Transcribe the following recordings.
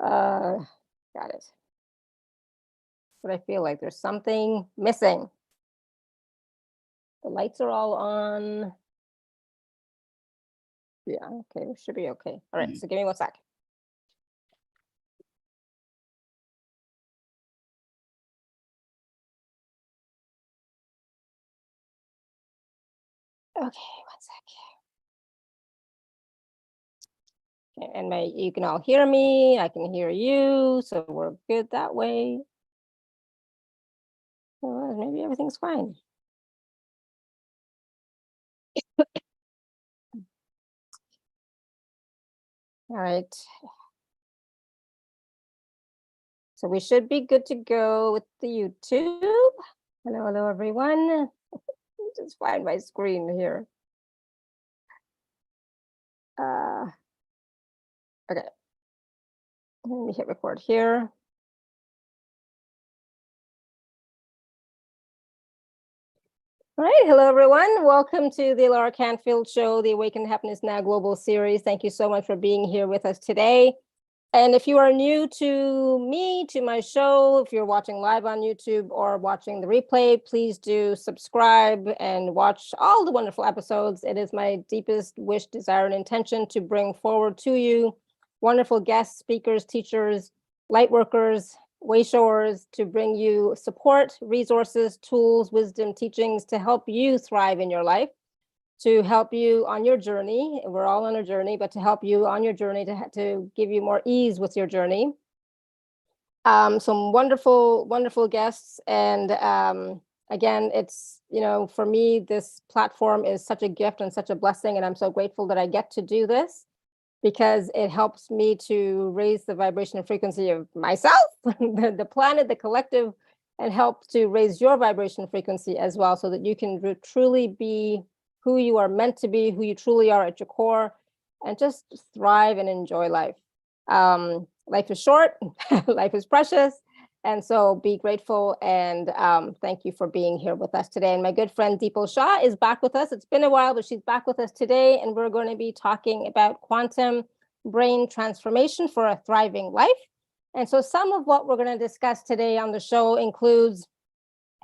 Got it. But I feel like there's something missing. The lights are all on. Yeah, okay, we should be okay. All right, so give me 1 sec. Okay, 1 sec. Okay, and you can all hear me. I can hear you, so we're good that way. Well, maybe everything's fine. All right. So we should be good to go with the YouTube. Hello, everyone. Let me just find my screen here. Okay. Let me hit record here. All right. Hello, everyone. Welcome to the Laura Canfield Show, the Awaken Happiness Now Global Series. Thank you so much for being here with us today. And if you are new to me, to my show, if you're watching live on YouTube or watching the replay, please do subscribe and watch all the wonderful episodes. It is my deepest wish, desire, and intention to bring forward to you wonderful guests, speakers, teachers, light workers, way showers, to bring you support, resources, tools, wisdom, teachings to help you thrive in your life, to help you on your journey. We're all on a journey, but to help you on your journey, to give you more ease with your journey. Some wonderful, wonderful guests. And again, it's, for me, this platform is such a gift and such a blessing. And I'm so grateful that I get to do this, because it helps me to raise the vibration and frequency of myself, the planet, the collective, and help to raise your vibration frequency as well, so that you can truly be who you are meant to be, who you truly are at your core, and just thrive and enjoy life. Life is short, life is precious. And so be grateful, and thank you for being here with us today. And my good friend Dipal Shah is back with us. It's been a while, but she's back with us today. And we're going to be talking about quantum brain transformation for a thriving life. And so some of what we're going to discuss today on the show includes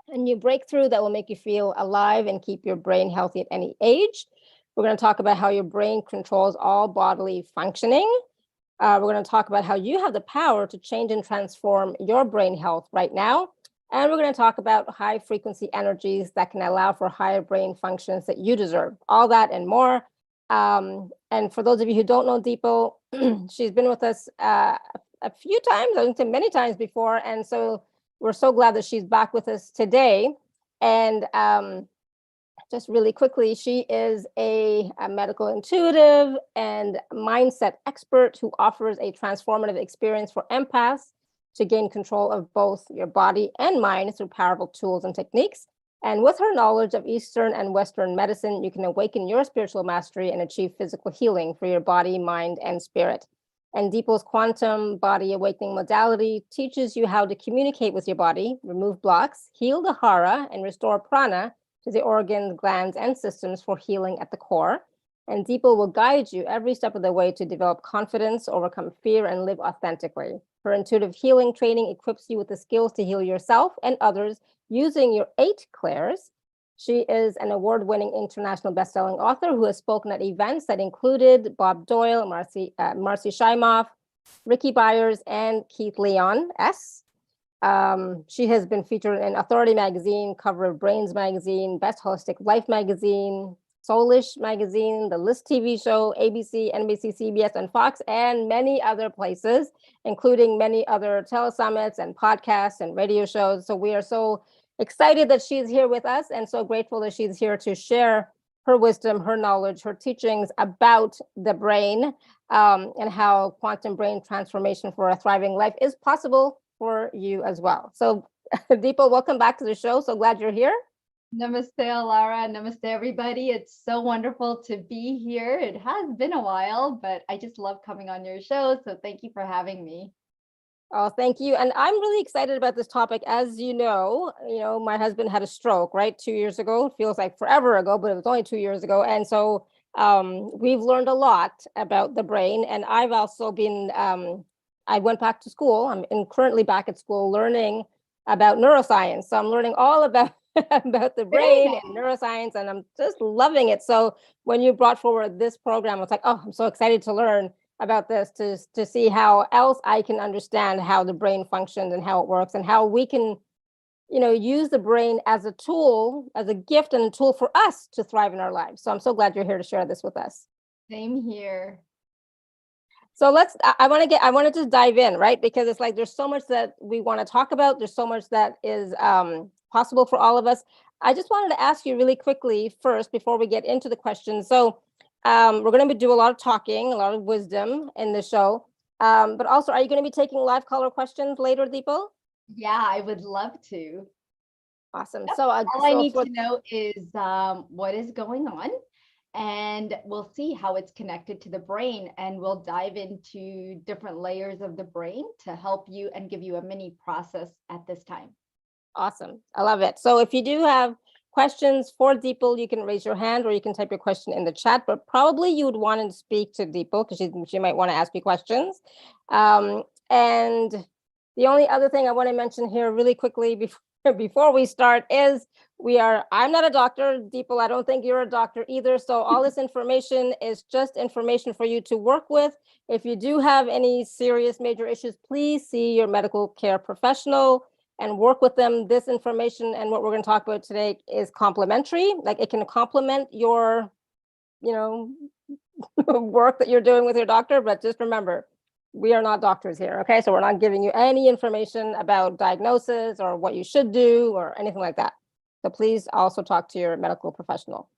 a new breakthrough that will make you feel alive and keep your brain healthy at any age. We're going to talk about how your brain controls all bodily functioning. We're going to talk about how you have the power to change and transform your brain health right now. And we're going to talk about high frequency energies that can allow for higher brain functions that you deserve. All that and more. And for those of you who don't know Dipal, she's been with us a few times, I think many times before. And so we're so glad that she's back with us today. And just really quickly, she is a medical intuitive and mindset expert who offers a transformative experience for empaths to gain control of both your body and mind through powerful tools and techniques. And with her knowledge of Eastern and Western medicine, you can awaken your spiritual mastery and achieve physical healing for your body, mind, and spirit. And Dipal's quantum body awakening modality teaches you how to communicate with your body, remove blocks, heal the hara, and restore prana to the organs, glands, and systems for healing at the core. And Dipal will guide you every step of the way to develop confidence, overcome fear, and live authentically. Her intuitive healing training equips you with the skills to heal yourself and others using your 8 clairs. She is an award-winning international bestselling author who has spoken at events that included Bob Doyle, Marci Shimoff, Rickie, Byars, and Keith Leon S. She has been featured in Authority Magazine, cover of BRAINZ Magazine, Best Holistic Life Magazine, Soeleish Magazine, the List TV show, ABC, NBC, CBS, and Fox, and many other places, including many other telesummits and podcasts and radio shows. So we are so excited that she's here with us, and so grateful that she's here to share her wisdom, her knowledge, her teachings about the brain, and how quantum brain transformation for a thriving life is possible for you as well. So Dipal, welcome back to the show. So glad you're here. Namaste, Lara. Namaste, everybody. It's so wonderful to be here. It has been a while, but I just love coming on your show. So thank you for having me. Oh, thank you. And I'm really excited about this topic. As you know, my husband had a stroke, right? 2 years ago. It feels like forever ago, but it was only 2 years ago. And so we've learned a lot about the brain. And I've also been I went back to school. Currently back at school learning about neuroscience. So I'm learning all about about the brain and neuroscience, and I'm just loving it. So when you brought forward this program, I was like, oh, I'm so excited to learn about this, to see how else I can understand how the brain functions and how it works, and how we can, use the brain as a tool, as a gift and a tool for us to thrive in our lives. So I'm so glad you're here to share this with us. Same here. So I wanted to dive in, right? Because it's like, there's so much that we want to talk about. There's so much that is possible for all of us. I just wanted to ask you really quickly first, before we get into the questions. So we're going to do a lot of talking, a lot of wisdom in the show. But also, are you going to be taking live caller questions later, Dipal? Yeah, I would love to. Awesome. Yep. So all I need to know is what is going on. And we'll see how it's connected to the brain, and we'll dive into different layers of the brain to help you and give you a mini process at this time. Awesome. I love it. So if you do have questions for Dipal, you can raise your hand or you can type your question in the chat, but probably you would want to speak to Dipal because she might want to ask you questions. And the only other thing I want to mention here really quickly before we start is I'm not a doctor, Dipal. I don't think you're a doctor either. So all this information is just information for you to work with. If you do have any serious major issues, please see your medical care professional and work with them. This information and what we're going to talk about today is complementary. Like, it can complement your, work that you're doing with your doctor. But just remember, we are not doctors here. Okay. So we're not giving you any information about diagnosis or what you should do or anything like that. So please also talk to your medical professional.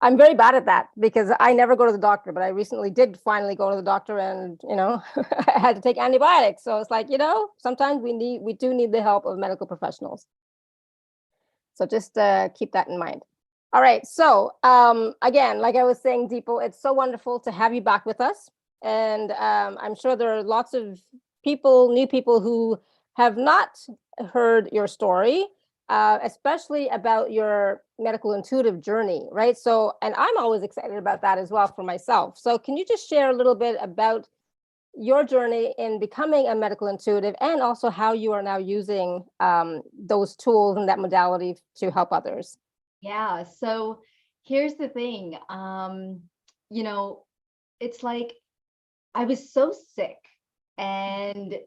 I'm very bad at that because I never go to the doctor, but I recently did finally go to the doctor, and, I had to take antibiotics. So it's like, sometimes we do need the help of medical professionals. So just keep that in mind. All right. So again, like I was saying, Dipal, it's so wonderful to have you back with us. And I'm sure there are lots of new people who have not heard your story, especially about your medical intuitive journey, right? So, and I'm always excited about that as well for myself. So can you just share a little bit about your journey in becoming a medical intuitive, and also how you are now using those tools and that modality to help others? Yeah. So here's the thing. It's like I was so sick, and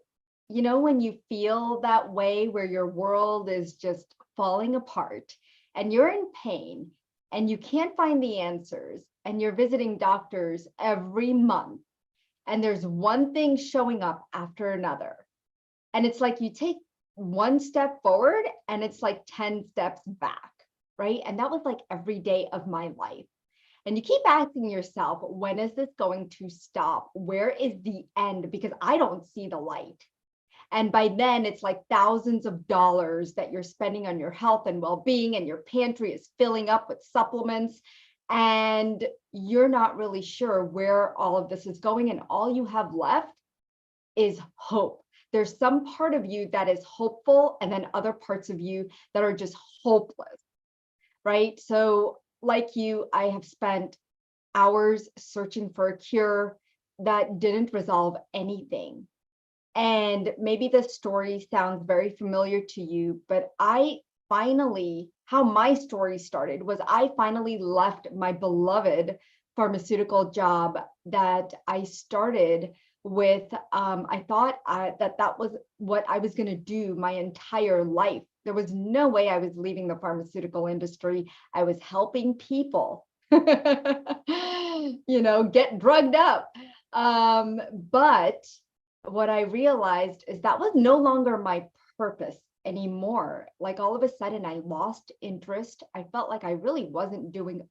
when you feel that way where your world is just falling apart and you're in pain and you can't find the answers, and you're visiting doctors every month, and there's one thing showing up after another. And it's like you take one step forward and it's like 10 steps back, right? And that was like every day of my life. And you keep asking yourself, when is this going to stop? Where is the end? Because I don't see the light. And by then it's like thousands of dollars that you're spending on your health and well-being, and your pantry is filling up with supplements, and you're not really sure where all of this is going. And all you have left is hope. There's some part of you that is hopeful, and then other parts of you that are just hopeless, right? So like you, I have spent hours searching for a cure that didn't resolve anything. And maybe the story sounds very familiar to you, but how my story started was I finally left my beloved pharmaceutical job that I started with. I thought that was what I was going to do my entire life. There was no way I was leaving the pharmaceutical industry. I was helping people, get drugged up. But what I realized is that was no longer my purpose anymore. Like, all of a sudden I lost interest. I felt like I really wasn't doing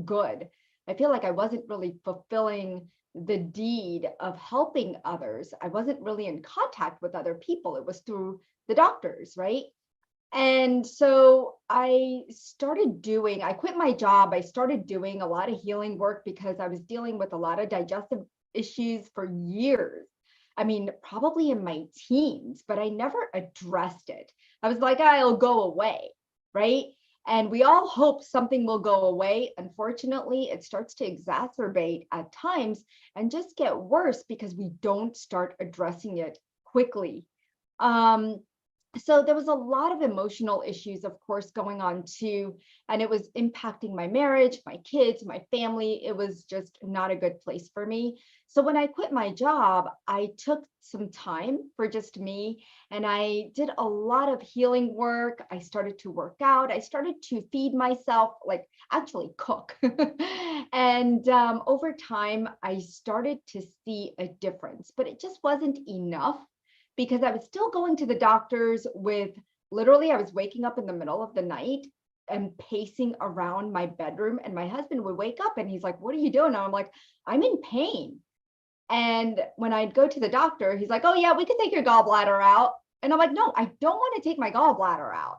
good. I feel like I wasn't really fulfilling the deed of helping others. I wasn't really in contact with other people. It was through the doctors, right? And so I quit my job. I started doing a lot of healing work because I was dealing with a lot of digestive issues for years. I mean, probably in my teens, but I never addressed it. I was like, I'll go away, right? And we all hope something will go away. Unfortunately, it starts to exacerbate at times and just get worse because we don't start addressing it quickly. So there was a lot of emotional issues, of course, going on too. And it was impacting my marriage, my kids, my family. It was just not a good place for me. So when I quit my job, I took some time for just me and I did a lot of healing work. I started to work out. I started to feed myself, like actually cook. And over time, I started to see a difference, but it just wasn't enough because I was still going to the doctors with literally, I was waking up in the middle of the night and pacing around my bedroom. And my husband would wake up and he's like, "What are you doing?" And I'm like, "I'm in pain." And when I'd go to the doctor, he's like, "Oh, yeah, we could take your gallbladder out." And I'm like, "No, I don't want to take my gallbladder out.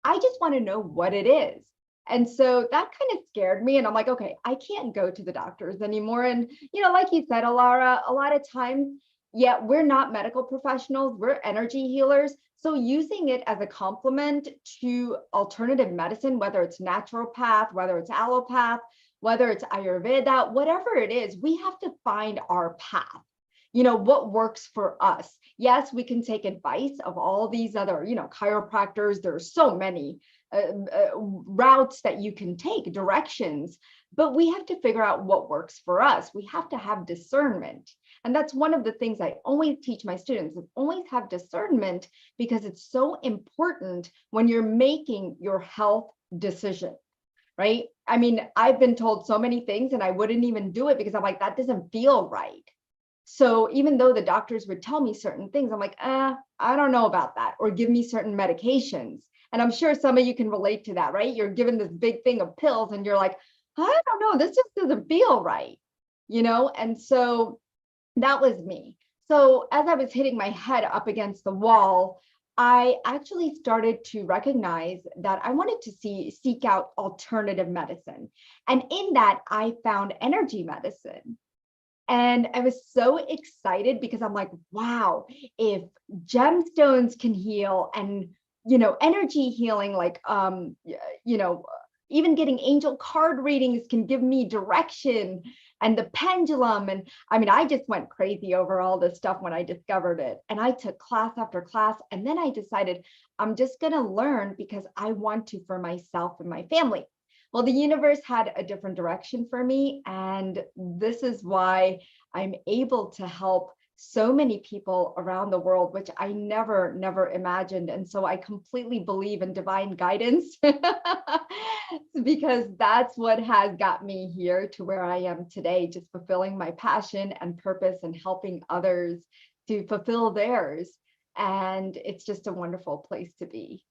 I just want to know what it is." And so that kind of scared me. And I'm like, okay, I can't go to the doctors anymore. And, like you said, Alara, a lot of times, yeah, we're not medical professionals, we're energy healers. So using it as a complement to alternative medicine, whether it's naturopath, whether it's allopath, whether it's Ayurveda, whatever it is, we have to find our path. What works for us. Yes, we can take advice of all these other, chiropractors. There's so many routes that you can take, directions, but we have to figure out what works for us. We have to have discernment. And that's one of the things I always teach my students, is always have discernment, because it's so important when you're making your health decision, right? I mean, I've been told so many things and I wouldn't even do it because I'm like, that doesn't feel right. So even though the doctors would tell me certain things, I'm like, I don't know about that, or give me certain medications. And I'm sure some of you can relate to that, right? You're given this big thing of pills and you're like, I don't know, this just doesn't feel right, And so that was me. So as I was hitting my head up against the wall, I actually started to recognize that I wanted to seek out alternative medicine. And in that, I found energy medicine. And I was so excited because I'm like, wow, if gemstones can heal and, energy healing, like, even getting angel card readings can give me direction, and the pendulum. And I mean, I just went crazy over all this stuff when I discovered it. And I took class after class. And then I decided I'm just going to learn because I want to for myself and my family. Well, the universe had a different direction for me. And this is why I'm able to help so many people around the world, which I never imagined. And so I completely believe in divine guidance because that's what has got me here to where I am today, just fulfilling my passion and purpose and helping others to fulfill theirs. And it's just a wonderful place to be.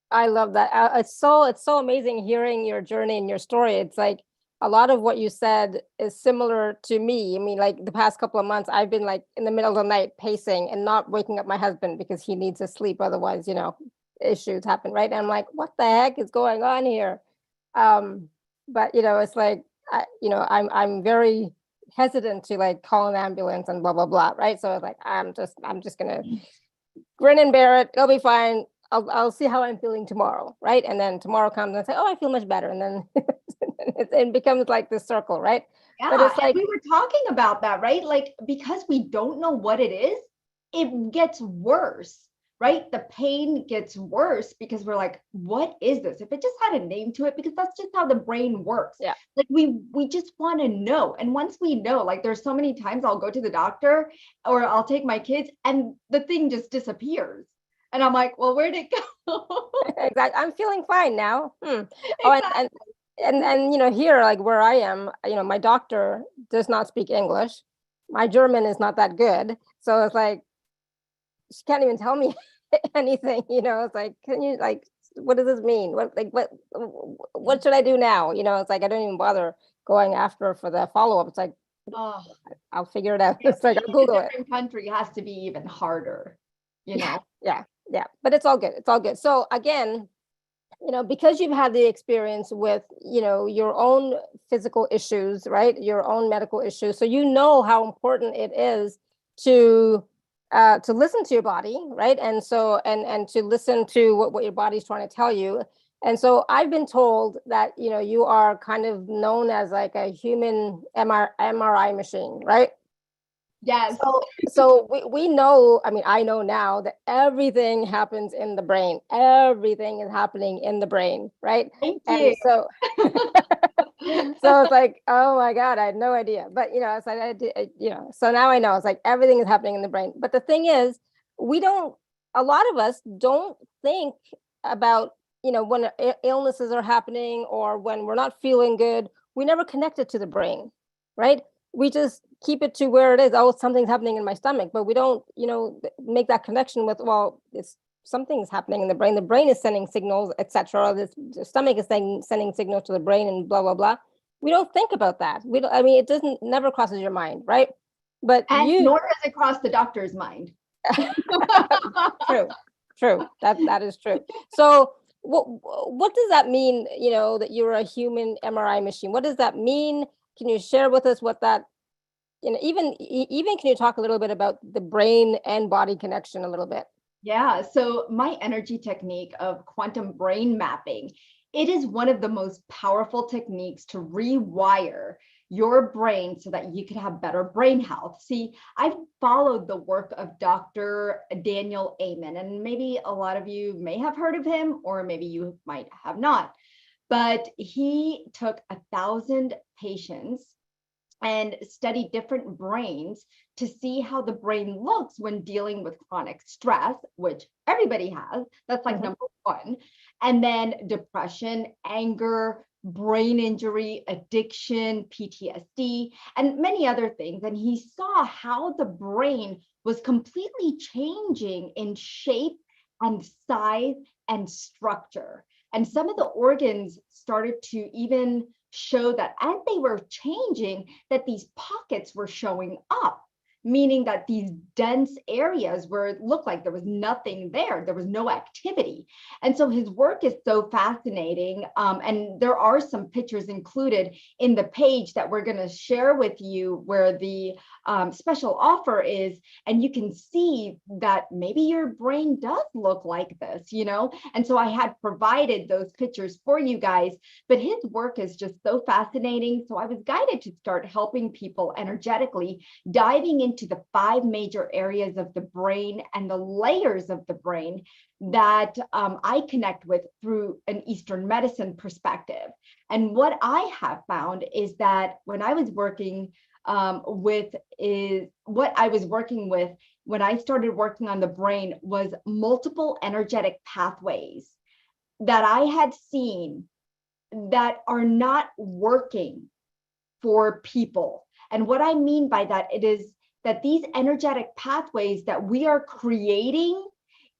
I love that. It's so amazing hearing your journey and your story. It's like a lot of what you said is similar to me. I mean, like the past couple of months, I've been like in the middle of the night pacing and not waking up my husband because he needs to sleep. Otherwise, issues happen, right? And I'm like, what the heck is going on here? But it's like, I'm very hesitant to like call an ambulance and blah, blah, blah. Right. So it's like, I'm just going to grin and bear it. It'll be fine. I'll see how I'm feeling tomorrow, right? And then tomorrow comes and I say, oh, I feel much better. And then it becomes like this circle, right? Yeah, but it's like, we were talking about that, right? Like, because we don't know what it is, it gets worse, right? The pain gets worse because we're like, what is this? If it just had a name to it, because that's just how the brain works. Yeah. Like we just want to know. And once we know, like there's so many times I'll go to the doctor or I'll take my kids and the thing just disappears. And I'm like, well, where'd it go? exactly. I'm feeling fine now. Oh, Exactly. and here, like where I am, my doctor does not speak English. My German is not that good. So it's like, she can't even tell me anything, it's like, can you like, what does this mean? What should I do now? It's like, I don't even bother going after for the follow-up. It's like, I'll figure it out. It's like, I'll Google it. Different country has to be even harder, Yeah. But it's all good. It's all good. So again, because you've had the experience with, your own physical issues, right? Your own medical issues. So how important it is to listen to your body, right? And so, and to listen to what your body's trying to tell you. And so I've been told that, you are kind of known as like a human MRI machine, right? Yes. So we know, I mean, I know now that everything happens in the brain. Everything is happening in the brain, right? Thank And you. so so it's like, oh my God, I had no idea. But it's like so now I know it's like everything is happening in the brain. But the thing is, a lot of us don't think about, when illnesses are happening or when we're not feeling good, we never connect it to the brain, right? We just keep it to where it is. Oh, something's happening in my stomach, but we don't, make that connection with, well, it's something's happening in the brain. The brain is sending signals, etc. The stomach is sending signals to the brain, and blah blah blah. We don't think about that. We don't. I mean, it doesn't never crosses your mind, right? But And nor does it cross the doctor's mind. True. That is true. So what does that mean? That you're a human MRI machine. What does that mean? Can you share with us what that? Even can you talk a little bit about the brain and body connection a little bit? Yeah, so my energy technique of quantum brain mapping, it is one of the most powerful techniques to rewire your brain so that you can have better brain health. See, I've followed the work of Dr. Daniel Amen, and maybe a lot of you may have heard of him, or maybe you might have not, but he took 1,000 patients and study different brains to see how the brain looks when dealing with chronic stress, which everybody has. That's like number one. And then depression, anger, brain injury, addiction, PTSD, and many other things. And he saw how the brain was completely changing in shape and size and structure. And some of the organs started to even show that as they were changing, that these pockets were showing up, meaning that these dense areas where it looked like there was nothing there was no activity. And so his work is so fascinating. And there are some pictures included in the page that we're going to share with you where the special offer is, and you can see that maybe your brain does look like this, And so I had provided those pictures for you guys, but his work is just so fascinating. So I was guided to start helping people energetically, diving into the 5 major areas of the brain and the layers of the brain that I connect with through an Eastern medicine perspective. And what I have found is that when I was working when I started working on the brain was multiple energetic pathways that I had seen that are not working for people. And what I mean by that, it is that these energetic pathways that we are creating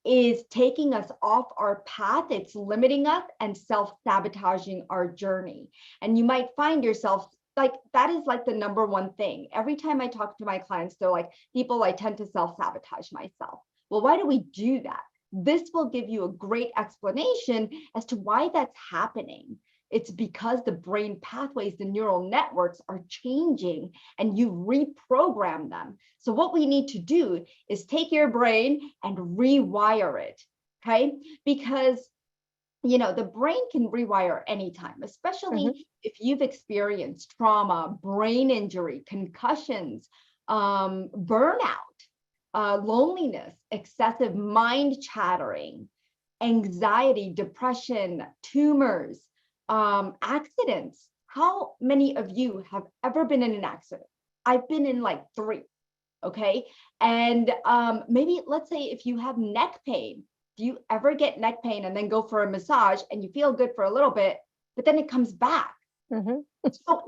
is taking us off our path. It's limiting us and self-sabotaging our journey. And you might find yourself like, that is like the number one thing. Every time I talk to my clients, they're like, people, I tend to self-sabotage myself. Well, why do we do that? This will give you a great explanation as to why that's happening. It's because the brain pathways, the neural networks are changing and you reprogram them. So what we need to do is take your brain and rewire it, okay? Because, the brain can rewire anytime, especially if you've experienced trauma, brain injury, concussions, burnout, loneliness, excessive mind chattering, anxiety, depression, tumors, accidents. How many of you have ever been in an accident? I've been in like 3. Okay. And maybe let's say if you have neck pain, do you ever get neck pain and then go for a massage and you feel good for a little bit, but then it comes back? So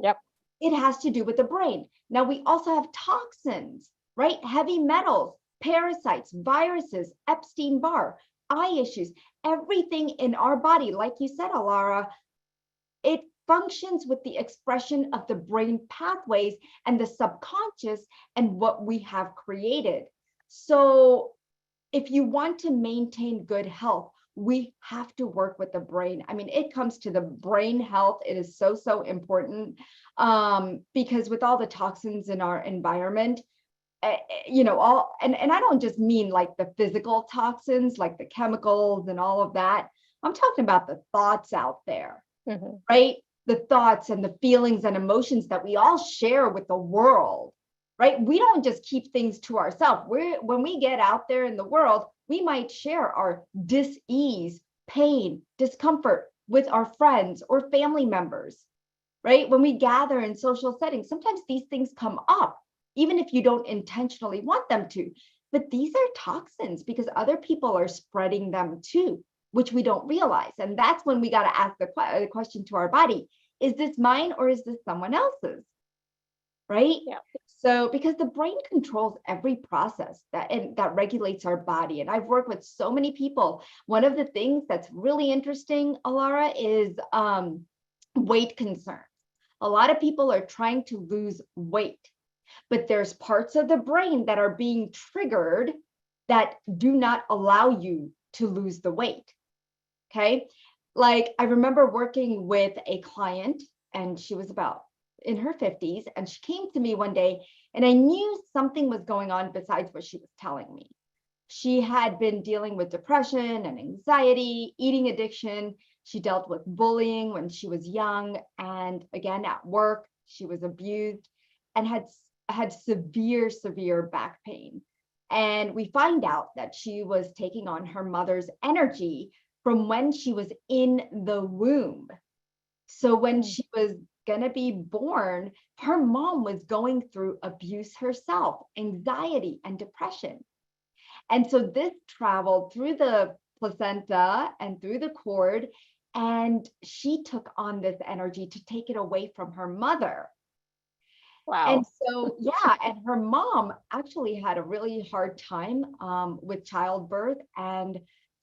Yep. It has to do with the brain. Now we also have toxins, right? Heavy metals, parasites, viruses, Epstein-Barr, eye issues, everything in our body. Like you said, Alara, it functions with the expression of the brain pathways and the subconscious and what we have created. So if you want to maintain good health, we have to work with the brain. I mean, it comes to the brain health. It is so, so important because with all the toxins in our environment, and I don't just mean like the physical toxins, like the chemicals and all of that, I'm talking about the thoughts out there, Mhm. right? The thoughts and the feelings and emotions that we all share with the world, right? We don't just keep things to ourselves. When we get out there in the world, we might share our dis-ease, pain, discomfort with our friends or family members, right? When we gather in social settings, sometimes these things come up, even if you don't intentionally want them to. But these are toxins because other people are spreading them too, which we don't realize. And that's when we got to ask the question to our body, is this mine or is this someone else's? Right? Yeah. So, because the brain controls every process that regulates our body. And I've worked with so many people. One of the things that's really interesting, Alara, is weight concerns. A lot of people are trying to lose weight, but there's parts of the brain that are being triggered that do not allow you to lose the weight. Okay. Like I remember working with a client and she was about in her 50s and she came to me one day and I knew something was going on besides what she was telling me. She had been dealing with depression and anxiety, eating addiction. She dealt with bullying when she was young. And again, at work, she was abused and had severe back pain. And we find out that she was taking on her mother's energy from when she was in the womb. So when she was going to be born, her mom was going through abuse herself, anxiety and depression. And so this traveled through the placenta and through the cord, and she took on this energy to take it away from her mother. And Wow. so, yeah, and her mom actually had a really hard time with childbirth, and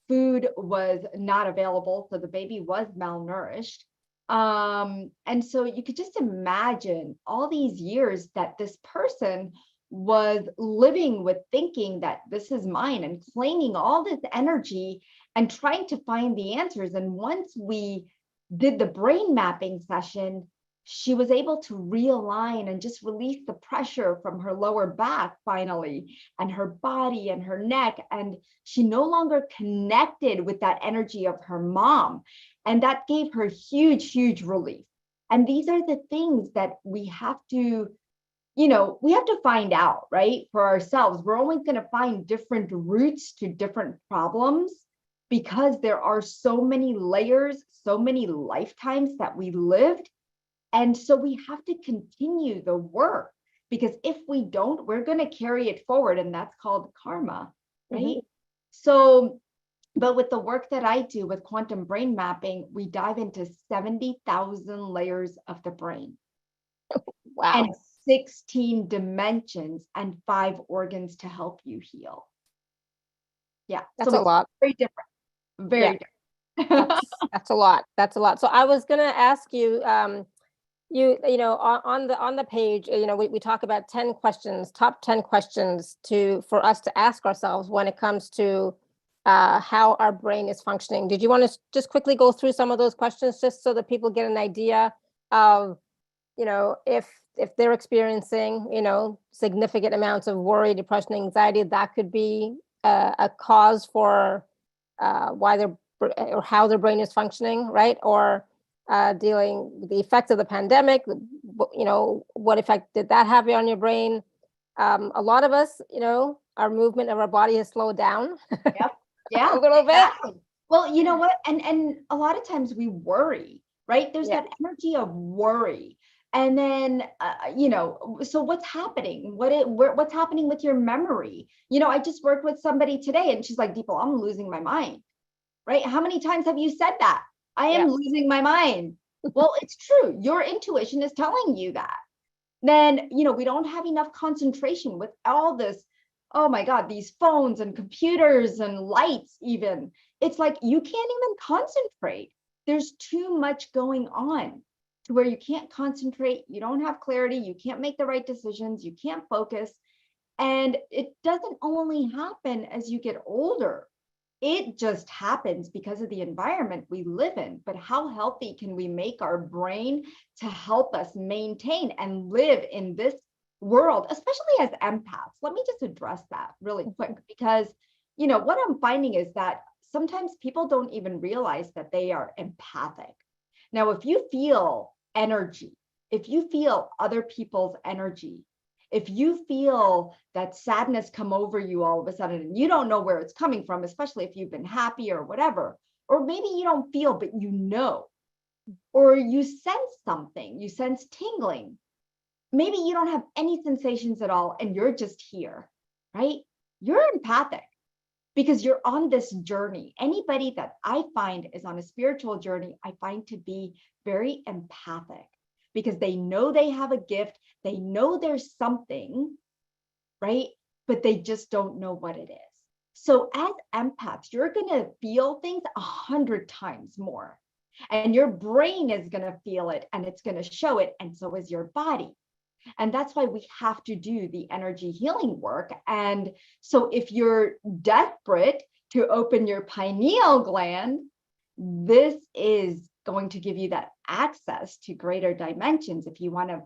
food was not available. So the baby was malnourished. And so you could just imagine all these years that this person was living with thinking that this is mine and claiming all this energy and trying to find the answers. And once we did the brain mapping session, she was able to realign and just release the pressure from her lower back finally, and her body and her neck. And she no longer connected with that energy of her mom. And that gave her huge relief. And these are the things that we have to, we have to find out, right? For ourselves. We're always going to find different roots to different problems because there are so many layers, so many lifetimes that we lived. And so we have to continue the work because if we don't, we're going to carry it forward. And that's called karma, right? Mhm. So, but with the work that I do with quantum brain mapping, we dive into 70,000 layers of the brain and Wow. 16 dimensions and 5 organs to help you heal. Yeah. That's So a it's lot. very different, Yeah. very different. That's a lot. That's a lot. So I was gonna ask you, on the page, we talk about 10 questions, top 10 questions for us to ask ourselves when it comes to how our brain is functioning. Did you want to just quickly go through some of those questions just so that people get an idea of, if they're experiencing, significant amounts of worry, depression, anxiety, that could be a cause for why they're or how their brain is functioning, right? Or dealing with the effects of the pandemic, what effect did that have on your brain? A lot of us, our movement of our body has slowed down Yep. a Yeah, little bit. exactly. Well, you know what? And a lot of times we worry, right? There's Yeah. that energy of worry. And then, so what's happening? What's happening with your memory? I just worked with somebody today and she's like, Dipal, I'm losing my mind, right? How many times have you said that? I Yeah. am losing my mind. Well, it's true. Your intuition is telling you that. Then, we don't have enough concentration with all this. Oh my God, these phones and computers and lights, even. It's like you can't even concentrate. There's too much going on to where you can't concentrate. You don't have clarity. You can't make the right decisions. You can't focus. And it doesn't only happen as you get older. It just happens because of the environment we live in. But how healthy can we make our brain to help us maintain and live in this world, especially as empaths? Let me just address that really quick because, what I'm finding is that sometimes people don't even realize that they are empathic. Now, if you feel energy, if you feel other people's energy, if you feel that sadness come over you all of a sudden and you don't know where it's coming from, especially if you've been happy or whatever, or maybe you don't feel, but you know, or you sense something, you sense tingling. Maybe you don't have any sensations at all and you're just here, right? You're empathic because you're on this journey. Anybody that I find is on a spiritual journey, I find to be very empathic because they know they have a gift. They know there's something, right? But they just don't know what it is. So as empaths, you're going to feel things 100 times more. And your brain is going to feel it and it's going to show it. And so is your body. And that's why we have to do the energy healing work. And so if you're desperate to open your pineal gland, this is going to give you that access to greater dimensions. If you want to,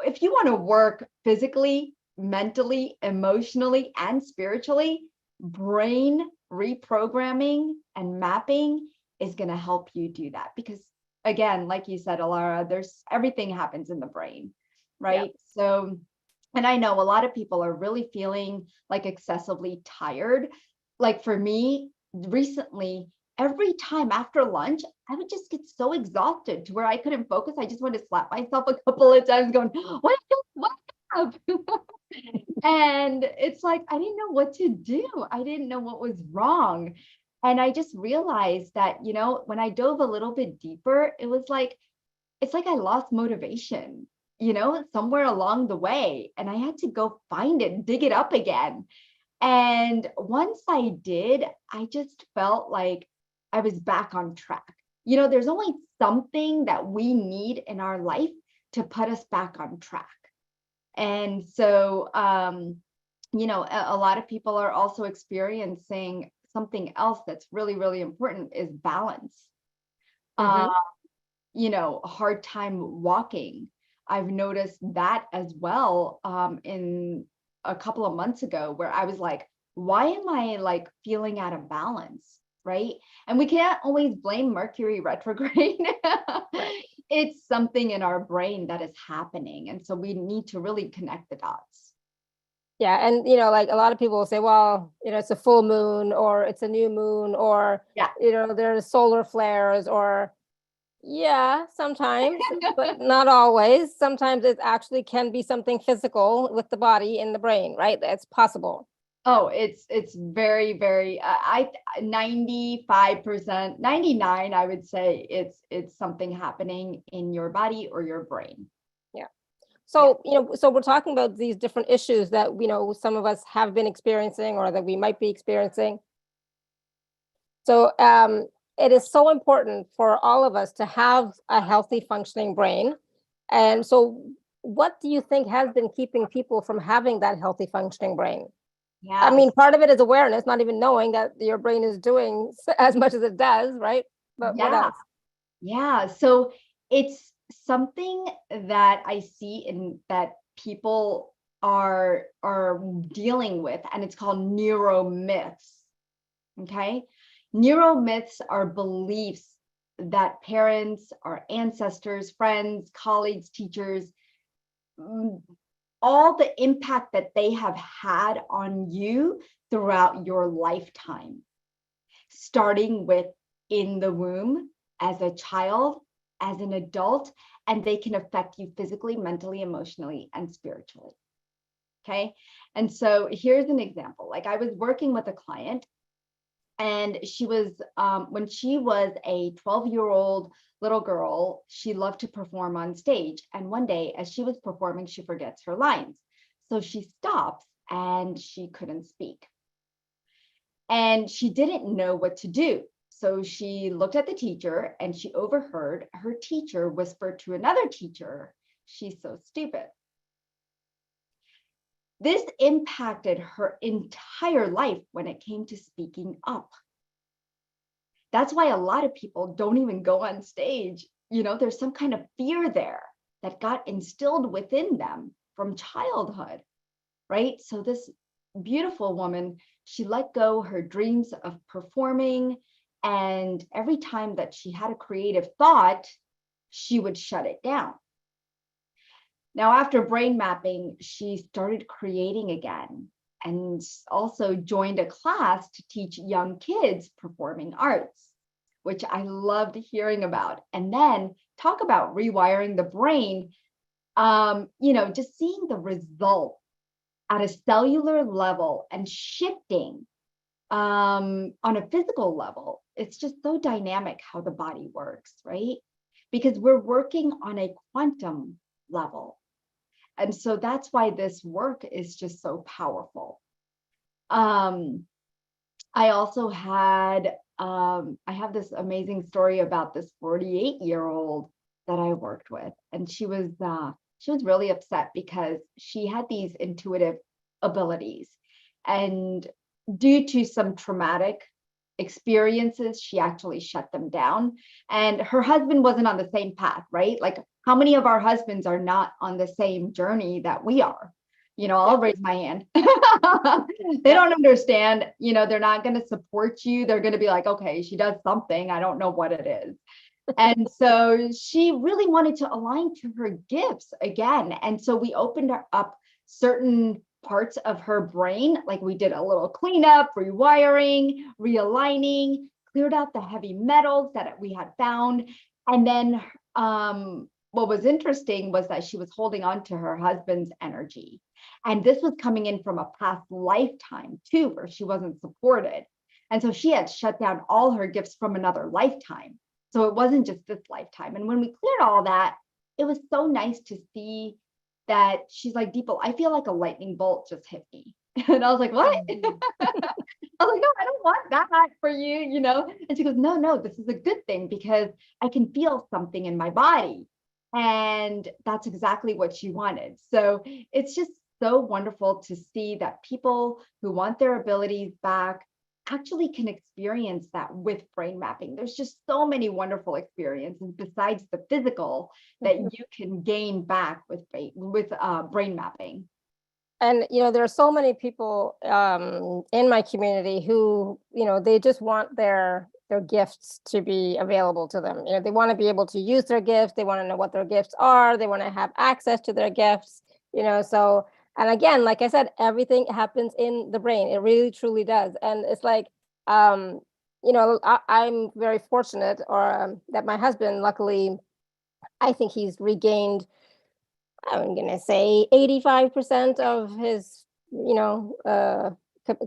if you want to work physically, mentally, emotionally, and spiritually, brain reprogramming and mapping is going to help you do that. Because again, like you said, Alara, there's everything happens in the brain, right? Yep. So, and I know a lot of people are really feeling like excessively tired. Like for me, recently, every time after lunch, I would just get so exhausted to where I couldn't focus. I just wanted to slap myself a couple of times going, what up? And it's like, I didn't know what to do. I didn't know what was wrong. And I just realized that, when I dove a little bit deeper, it was like, it's like I lost motivation, somewhere along the way. And I had to go find it, dig it up again. And once I did, I just felt like I was back on track. There's only something that we need in our life to put us back on track. And so, a lot of people are also experiencing something else that's really, really important is balance. Mm-hmm. A hard time walking. I've noticed that as well in a couple of months ago where I was like, why am I like feeling out of balance, right? And we can't always blame Mercury retrograde. It's something in our brain that is happening. And so we need to really connect the dots. Yeah. And, like a lot of people will say, well, it's a full moon or it's a new moon or, there's solar flares or, yeah, sometimes, but not always. Sometimes it actually can be something physical with the body and the brain, right? That's possible. Oh, it's very, very, 95%, 99, I would say it's something happening in your body or your brain. Yeah. So, so we're talking about these different issues that, some of us have been experiencing or that we might be experiencing. So, it is so important for all of us to have a healthy functioning brain. And so what do you think has been keeping people from having that healthy functioning brain? Yeah. I mean, part of it is awareness, not even knowing that your brain is doing as much as it does, right? But what else? Yeah. So it's something that I see in that people are dealing with, and it's called neuromyths. Okay. Neuromyths are beliefs that parents, our ancestors, friends, colleagues, teachers, all the impact that they have had on you throughout your lifetime, starting with in the womb, as a child, as an adult, and they can affect you physically, mentally, emotionally, and spiritually. Okay. And so here's an example. Like I was working with a client, and she was, when she was a 12-year-old little girl, she loved to perform on stage. And one day, as she was performing, she forgets her lines. So she stops and she couldn't speak. And she didn't know what to do. So she looked at the teacher and she overheard her teacher whisper to another teacher, "She's so stupid." This impacted her entire life when it came to speaking up. That's why a lot of people don't even go on stage. There's some kind of fear there that got instilled within them from childhood, right? So this beautiful woman, she let go her dreams of performing. And every time that she had a creative thought, she would shut it down. Now, after brain mapping, she started creating again and also joined a class to teach young kids performing arts, which I loved hearing about. And then talk about rewiring the brain, just seeing the result at a cellular level and shifting on a physical level. It's just so dynamic how the body works, right? Because we're working on a quantum level. And so that's why this work is just so powerful. I also had, I have this amazing story about this 48-year-old that I worked with. And she was really upset because she had these intuitive abilities. And due to some traumatic experiences, she actually shut them down. And her husband wasn't on the same path, right? Like, how many of our husbands are not on the same journey that we are? I'll raise my hand. They don't understand, they're not going to support you. They're going to be like, okay, she does something. I don't know what it is. And so she really wanted to align to her gifts again. And so we opened up certain parts of her brain, like we did a little cleanup, rewiring, realigning, cleared out the heavy metals that we had found. And then what was interesting was that she was holding on to her husband's energy. And this was coming in from a past lifetime too, where she wasn't supported. And so she had shut down all her gifts from another lifetime. So it wasn't just this lifetime. And when we cleared all that, it was so nice to see that she's like, Dipal, I feel like a lightning bolt just hit me. And I was like, what? I was like, no, I don't want that for you, And she goes, no, this is a good thing because I can feel something in my body. And that's exactly what she wanted. So it's just so wonderful to see that people who want their abilities back actually can experience that with brain mapping. There's just so many wonderful experiences besides the physical that you can gain back with brain mapping. And there are so many people in my community who they just want their gifts to be available to them. They want to be able to use their gifts. They want to know what their gifts are. They want to have access to their gifts. So. And again, like I said, everything happens in the brain. It really, truly does. And it's like, I'm very fortunate that my husband, luckily, I think he's regained, I'm going to say 85% of his,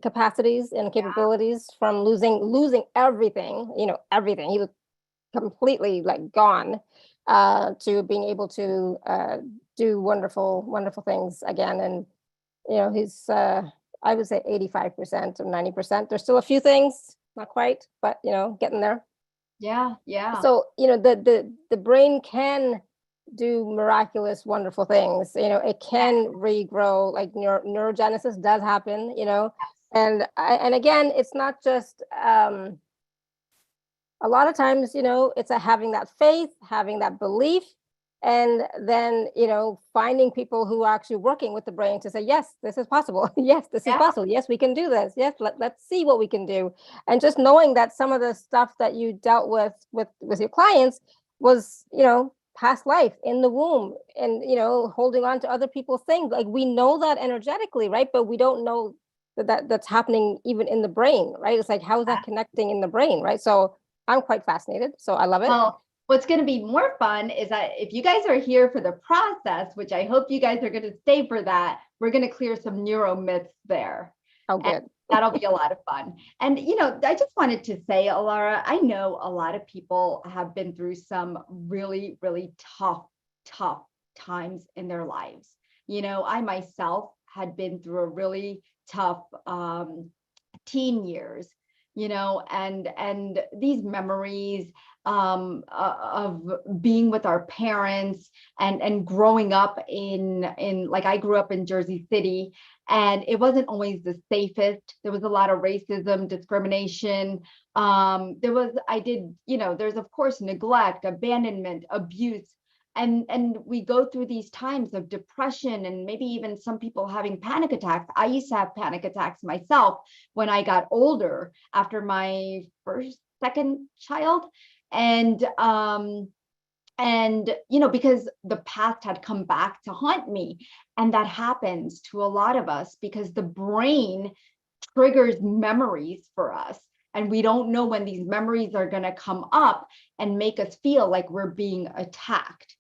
capacities and capabilities from losing everything, everything. He was completely like gone to being able to do wonderful, wonderful things again. And, he's, I would say 85% or 90%. There's still a few things, not quite, but, getting there. Yeah. Yeah. So, the brain can do miraculous, wonderful things. It can regrow, like neurogenesis does happen, and again, it's not just, a lot of times, it's having that faith, having that belief, and then, finding people who are actually working with the brain to say, yes, this is possible. Yes, this is possible. Yes, we can do this. Yes, let's see what we can do. And just knowing that some of the stuff that you dealt with your clients was, past life in the womb and, holding on to other people's things. Like, we know that energetically, right? But we don't know that's happening even in the brain, right? It's like, how is that connecting in the brain, right? So I'm quite fascinated. So I love it. Well, what's going to be more fun is that if you guys are here for the process, which I hope you guys are going to stay for that, we're going to clear some neuro myths there. Oh, good. That'll be a lot of fun. And, I just wanted to say, Alara, I know a lot of people have been through some really, really tough times in their lives. I myself had been through a really tough teen years, and these memories of being with our parents and growing up in like, I grew up in Jersey City, and it wasn't always the safest. There was a lot of racism, discrimination. There's of course neglect, abandonment, abuse. And we go through these times of depression and maybe even some people having panic attacks. I used to have panic attacks myself when I got older after my second child. And because the past had come back to haunt me. And that happens to a lot of us because the brain triggers memories for us. And we don't know when these memories are going to come up and make us feel like we're being attacked.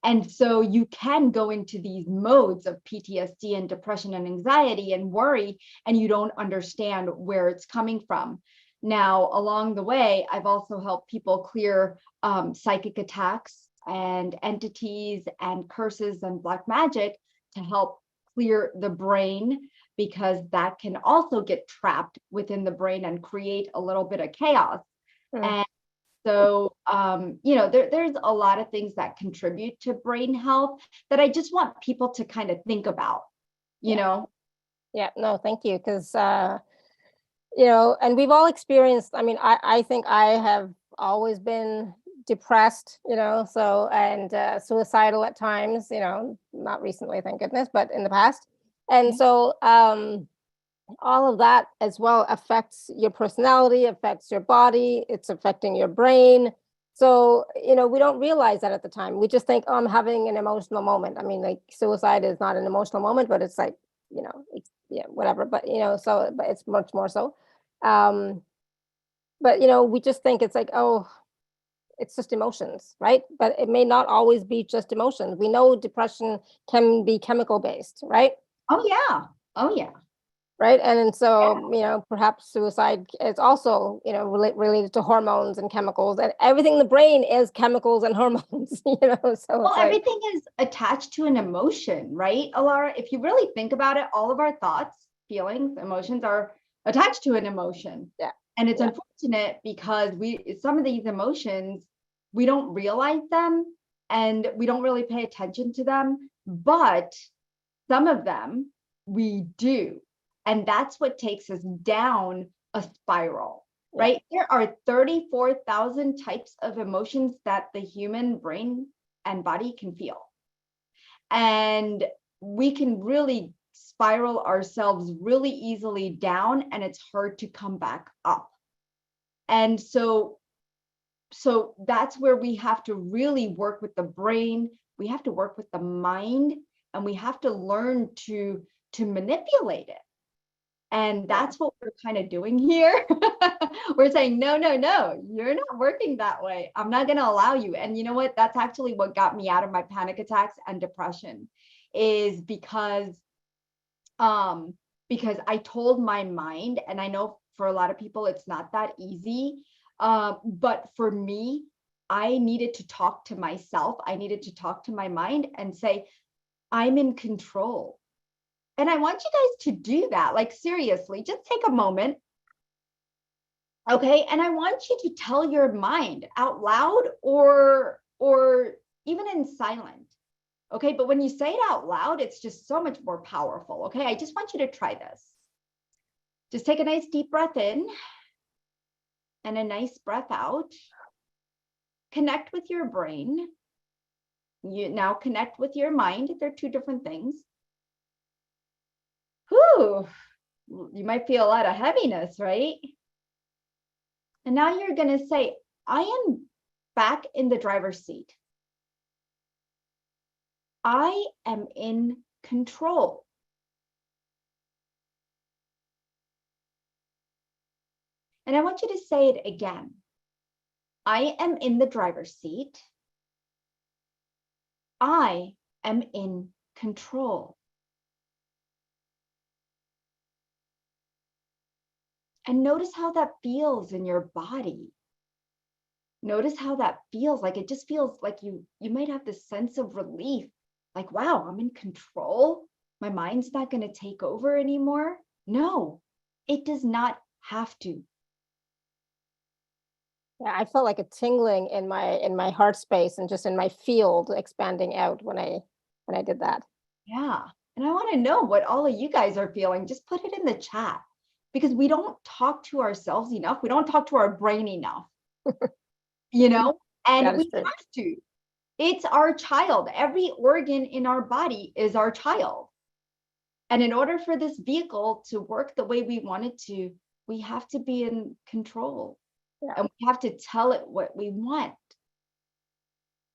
And so you can go into these modes of PTSD and depression and anxiety and worry, and you don't understand where it's coming from. Now, along the way, I've also helped people clear psychic attacks and entities and curses and black magic to help clear the brain, because that can also get trapped within the brain and create a little bit of chaos. And so, there's a lot of things that contribute to brain health that I just want people to kind of think about, you know? Yeah, no, thank you. Because, and we've all experienced, I think I have always been depressed, so, and suicidal at times, not recently, thank goodness, but in the past. And so, all of that as well affects your personality, affects your body, it's affecting your brain. So, we don't realize that at the time. We just think, oh, I'm having an emotional moment. I mean, like suicide is not an emotional moment, but it's like, whatever. But, but it's much more so. But, we just think it's like, oh, it's just emotions, right? But it may not always be just emotions. We know depression can be chemical based, right? Oh, yeah. Oh, yeah. Right. And so, perhaps suicide is also, related to hormones and chemicals, and everything in the brain is chemicals and hormones, so well, everything is attached to an emotion, right, Alara? If you really think about it, all of our thoughts, feelings, emotions are attached to an emotion. Yeah. And it's unfortunate because some of these emotions, we don't realize them and we don't really pay attention to them, but some of them we do. And that's what takes us down a spiral, right? There are 34,000 types of emotions that the human brain and body can feel. And we can really spiral ourselves really easily down, and it's hard to come back up. And so that's where we have to really work with the brain. We have to work with the mind, and we have to learn to manipulate it. And that's what we're kind of doing here. We're saying, no, you're not working that way. I'm not going to allow you. And you know what? That's actually what got me out of my panic attacks and depression, is because I told my mind, and I know for a lot of people, it's not that easy. But for me, I needed to talk to myself. I needed to talk to my mind and say, I'm in control. And I want you guys to do that. Like, seriously, just take a moment. Okay. And I want you to tell your mind out loud or even in silent. Okay. But when you say it out loud, it's just so much more powerful. Okay. I just want you to try this. Just take a nice deep breath in and a nice breath out. Connect with your brain. You now connect with your mind. They're two different things. Whew, you might feel a lot of heaviness, right? And now you're going to say, I am back in the driver's seat. I am in control. And I want you to say it again. I am in the driver's seat. I am in control. And notice how that feels in your body. Notice how that feels. Like, it just feels like you might have this sense of relief. Like, wow, I'm in control. My mind's not going to take over anymore. No, it does not have to. Yeah, I felt like a tingling in my heart space and just in my field expanding out when I did that. Yeah. And I want to know what all of you guys are feeling. Just put it in the chat, because we don't talk to ourselves enough. We don't talk to our brain enough, and we have to. It's our child. Every organ in our body is our child. And in order for this vehicle to work the way we want it to, we have to be in control. Yeah. And we have to tell it what we want.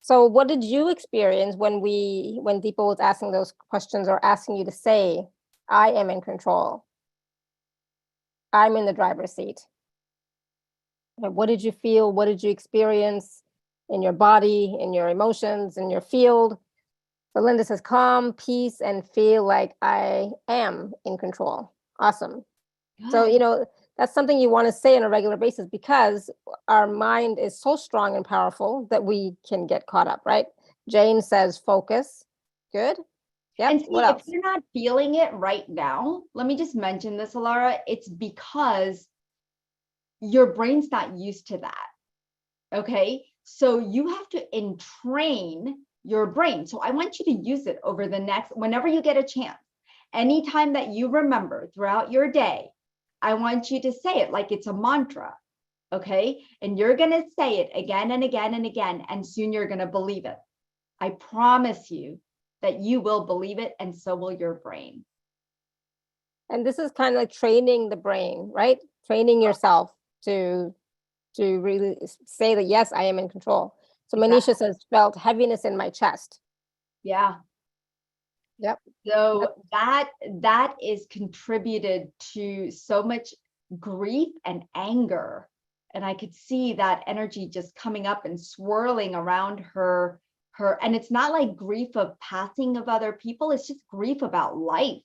So what did you experience when Dipal was asking those questions or asking you to say, I am in control? I'm in the driver's seat. What did you feel? What did you experience in your body, in your emotions, in your field? Belinda says, calm, peace, and feel like I am in control. Awesome. Good. So, that's something you want to say on a regular basis, because our mind is so strong and powerful that we can get caught up, right? Jane says, focus. Good. Yep. And see, What if else? you're not feeling it right now, let me just mention this, Alara. It's because your brain's not used to that. Okay. So you have to entrain your brain. So I want you to use it over the whenever you get a chance, anytime that you remember throughout your day, I want you to say it like it's a mantra. Okay. And you're going to say it again and again and again. And soon you're going to believe it. I promise you that you will believe it, and so will your brain. And this is kind of like training the brain, right? Training yourself to really say that, yes, I am in control. So Manisha says, felt heaviness in my chest. Yeah. Yep. So that is contributed to so much grief and anger. And I could see that energy just coming up and swirling around her. And it's not like grief of passing of other people. It's just grief about life.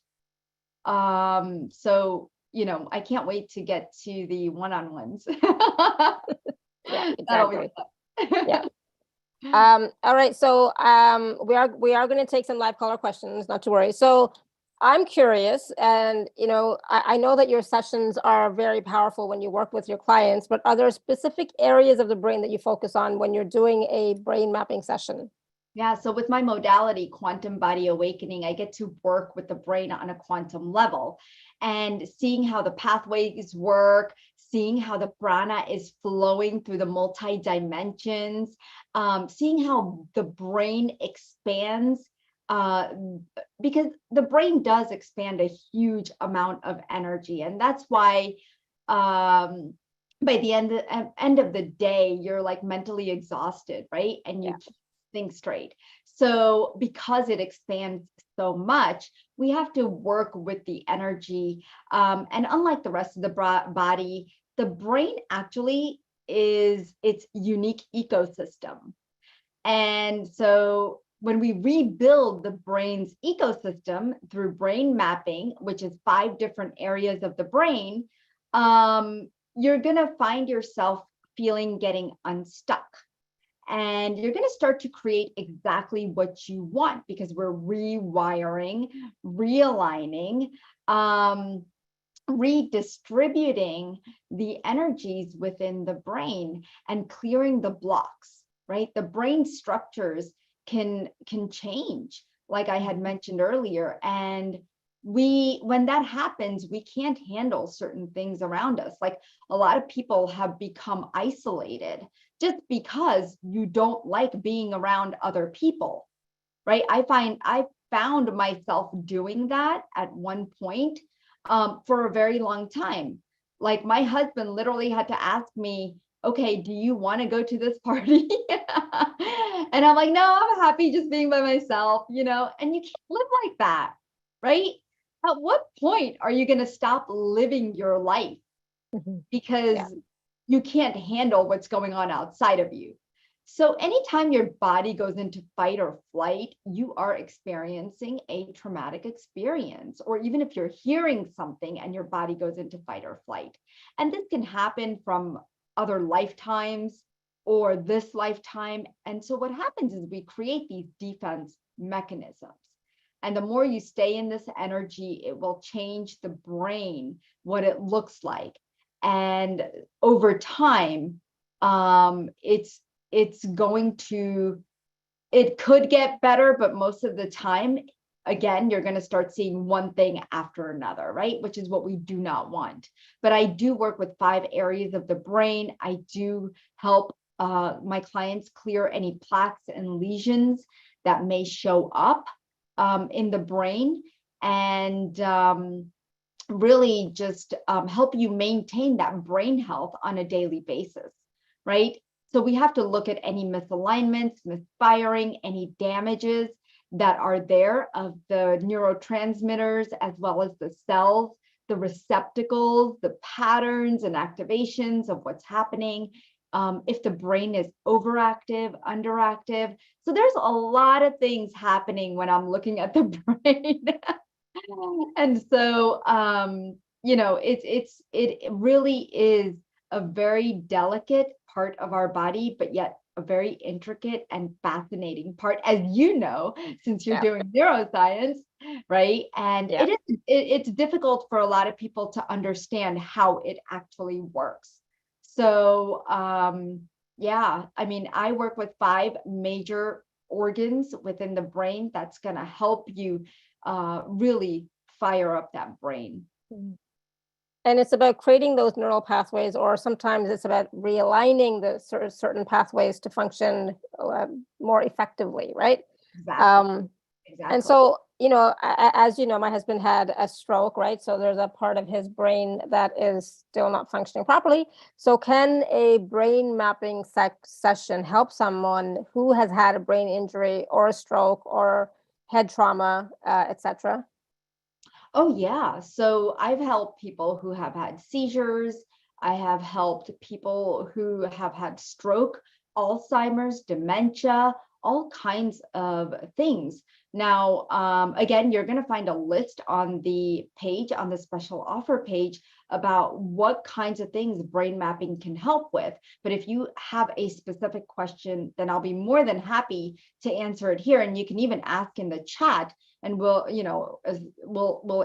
So, I can't wait to get to the one-on-ones. Yeah, exactly. Yeah. Yeah. All right. So we are going to take some live caller questions, not to worry. So I'm curious, and I know that your sessions are very powerful when you work with your clients, but are there specific areas of the brain that you focus on when you're doing a brain mapping session? Yeah, so with my modality, Quantum Body Awakening, I get to work with the brain on a quantum level and seeing how the pathways work, seeing how the prana is flowing through the multi-dimensions, seeing how the brain expands, because the brain does expand a huge amount of energy. And that's why by the end of the day, you're like mentally exhausted, right? And you can't think straight. So because it expands so much, we have to work with the energy. And unlike the rest of the body, the brain actually is its unique ecosystem. And so when we rebuild the brain's ecosystem through brain mapping, which is 5 different areas of the brain, you're going to find yourself getting unstuck. And you're going to start to create exactly what you want, because we're rewiring, realigning, redistributing the energies within the brain and clearing the blocks, right? The brain structures can change, like I had mentioned earlier. And when that happens, we can't handle certain things around us. Like a lot of people have become isolated just because you don't like being around other people, right? I found myself doing that at one point for a very long time. Like my husband literally had to ask me, okay, do you want to go to this party? And I'm like, no, I'm happy just being by myself, and you can't live like that, right? At what point are you going to stop living your life because you can't handle what's going on outside of you? So anytime your body goes into fight or flight, you are experiencing a traumatic experience, or even if you're hearing something and your body goes into fight or flight. And this can happen from other lifetimes or this lifetime. And so what happens is we create these defense mechanisms. And the more you stay in this energy, it will change the brain, what it looks like. And over time, it could get better, but most of the time, again, you're going to start seeing one thing after another, right? Which is what we do not want. But I do work with 5 areas of the brain. I do help my clients clear any plaques and lesions that may show up in the brain, and really just help you maintain that brain health on a daily basis, right? So we have to look at any misalignments, misfiring, any damages that are there of the neurotransmitters, as well as the cells, the receptacles, the patterns and activations of what's happening. If the brain is overactive, underactive. So there's a lot of things happening when I'm looking at the brain. And so, it really is a very delicate part of our body, but yet a very intricate and fascinating part, as you know, since you're doing neuroscience, right? And it's difficult for a lot of people to understand how it actually works. So, I mean, I work with 5 major organs within the brain that's going to help you really fire up that brain. And it's about creating those neural pathways, or sometimes it's about realigning the certain pathways to function more effectively, right? Exactly. And so, as you know, my husband had a stroke, right? So there's a part of his brain that is still not functioning properly. So can a brain mapping session help someone who has had a brain injury or a stroke or head trauma, etc.? Oh, yeah. So I've helped people who have had seizures. I have helped people who have had stroke, Alzheimer's, dementia, all kinds of things. Now, again, you're going to find a list on the page, on the special offer page, about what kinds of things brain mapping can help with. But if you have a specific question, then I'll be more than happy to answer it here. And you can even ask in the chat, and we'll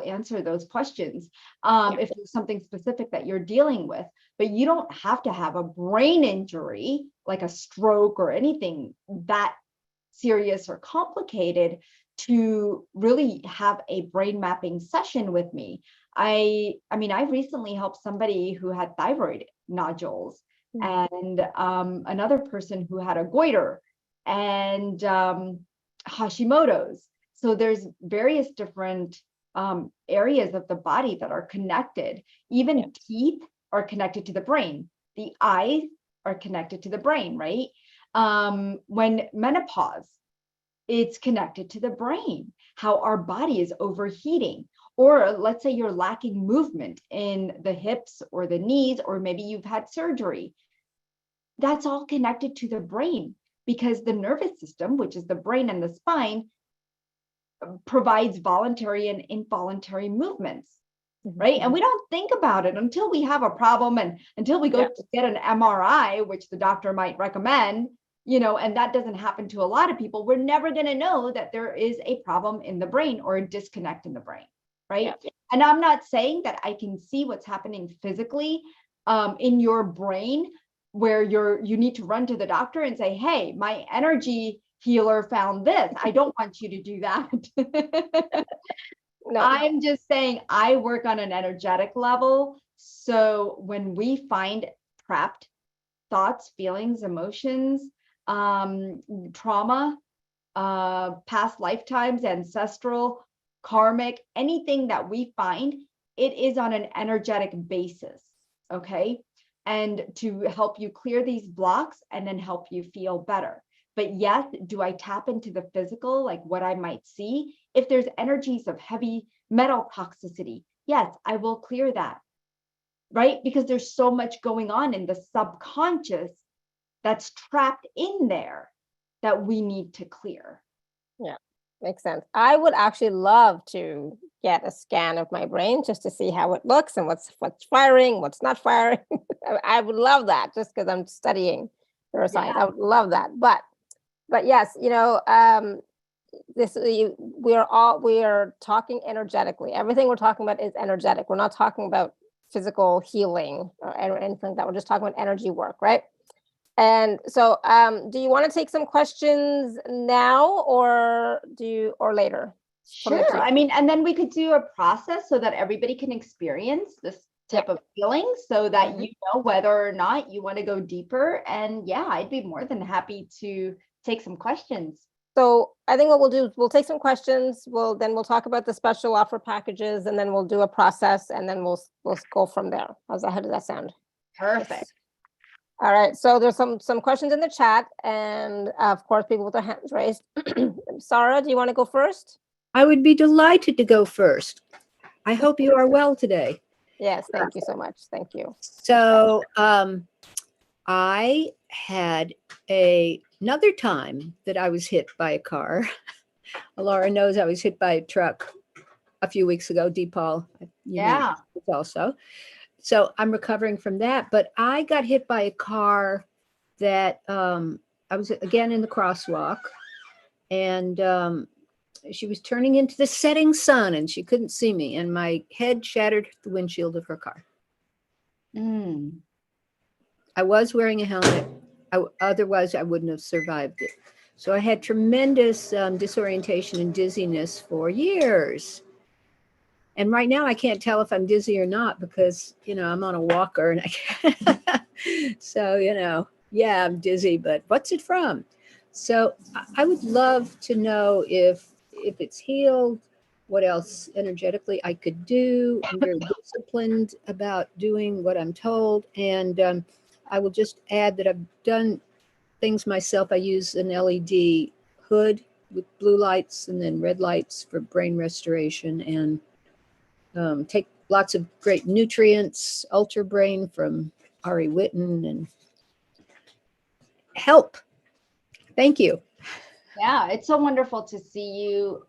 answer those questions if there's something specific that you're dealing with. But you don't have to have a brain injury like a stroke or anything that serious or complicated to really have a brain mapping session with me. I mean, I recently helped somebody who had thyroid nodules, and another person who had a goiter and Hashimoto's. So there's various different areas of the body that are connected. Even teeth are connected to the brain. The eyes are connected to the brain, right? When menopause, it's connected to the brain, how our body is overheating. Or let's say you're lacking movement in the hips or the knees, or maybe you've had surgery. That's all connected to the brain, because the nervous system, which is the brain and the spine, provides voluntary and involuntary movements, right? And we don't think about it until we have a problem, and until we go to get an MRI, which the doctor might recommend, and that doesn't happen to a lot of people. We're never going to know that there is a problem in the brain or a disconnect in the brain, right? And I'm not saying that I can see what's happening physically in your brain, where you need to run to the doctor and say, hey, my energy healer found this. I don't want you to do that. No. I'm just saying I work on an energetic level. So when we find trapped thoughts, feelings, emotions, trauma, past lifetimes, ancestral, karmic, anything that we find, it is on an energetic basis. Okay. And to help you clear these blocks and then help you feel better. But yes, do I tap into the physical, like what I might see? If there's energies of heavy metal toxicity, yes, I will clear that, right? Because there's so much going on in the subconscious that's trapped in there that we need to clear. Yeah, makes sense. I would actually love to get a scan of my brain just to see how it looks and what's firing, what's not firing. I would love that, just because I'm studying neuroscience. I would love that. But yes, we are talking energetically. Everything we're talking about is energetic. We're not talking about physical healing or anything like that. We're just talking about energy work, right? And so, do you want to take some questions now, or later? Sure. I mean, and then we could do a process so that everybody can experience this type of feeling so that you know whether or not you want to go deeper. And yeah, I'd be more than happy to take some questions. So I think what we'll do is we'll take some questions. We'll talk about the special offer packages, and then we'll do a process, and then we'll go from there. How does that sound? Perfect. All right. So there's some questions in the chat, and of course, people with their hands raised. Sarah, do you want to go first? I would be delighted to go first. I hope you are well today. Yes, thank you so much. Thank you. So I had another time that I was hit by a car. Laura knows I was hit by a truck a few weeks ago. Dipal, Yeah. Also. So I'm recovering from that. But I got hit by a car that I was again in the crosswalk, and she was turning into the setting sun and she couldn't see me, and my head shattered the windshield of her car. I was wearing a helmet. Otherwise, I wouldn't have survived it. So I had tremendous disorientation and dizziness for years. And right now I can't tell if I'm dizzy or not because, I'm on a walker and I can't. So, yeah, I'm dizzy, but what's it from? So I would love to know if it's healed, what else energetically I could do. I'm very disciplined about doing what I'm told. And I will just add that I've done things myself. I use an LED hood with blue lights and then red lights for brain restoration, and take lots of great nutrients, Ultra Brain from Ari Whitten, and help. Thank you. Yeah, it's so wonderful to see you,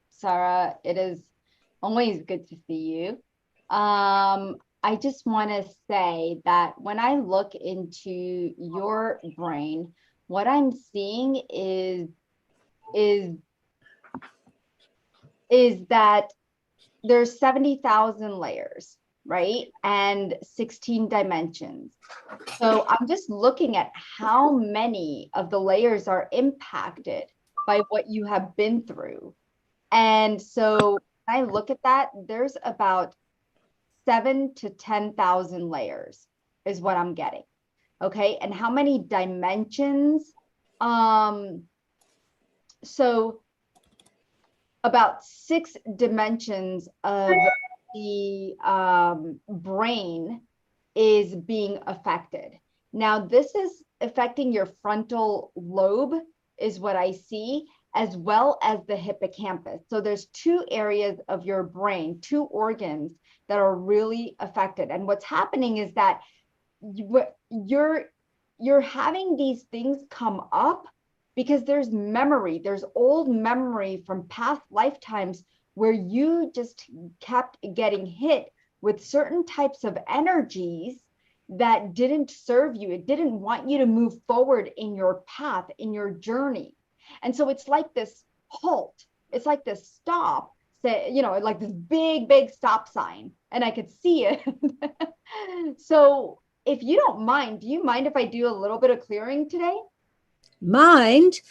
Sarah. It is always good to see you. I just want to say that when I look into your brain, what I'm seeing is that there's 70,000 layers, right? And 16 dimensions. So I'm just looking at how many of the layers are impacted by what you have been through. And so when I look at that, there's about 7,000 to 10,000 layers is what I'm getting. Okay. And how many dimensions? So about 6 dimensions of the brain is being affected. Now, this is affecting your frontal lobe, is what I see, as well as the hippocampus. So there's 2 areas of your brain, 2 organs that are really affected. And what's happening is that you're having these things come up because there's old memory from past lifetimes where you just kept getting hit with certain types of energies that didn't serve you. It didn't want you to move forward in your path, in your journey. And so it's like this halt. It's like this stop, like this big stop sign, and I could see it. So if you don't mind, do you mind if I do a little bit of clearing today? Mind?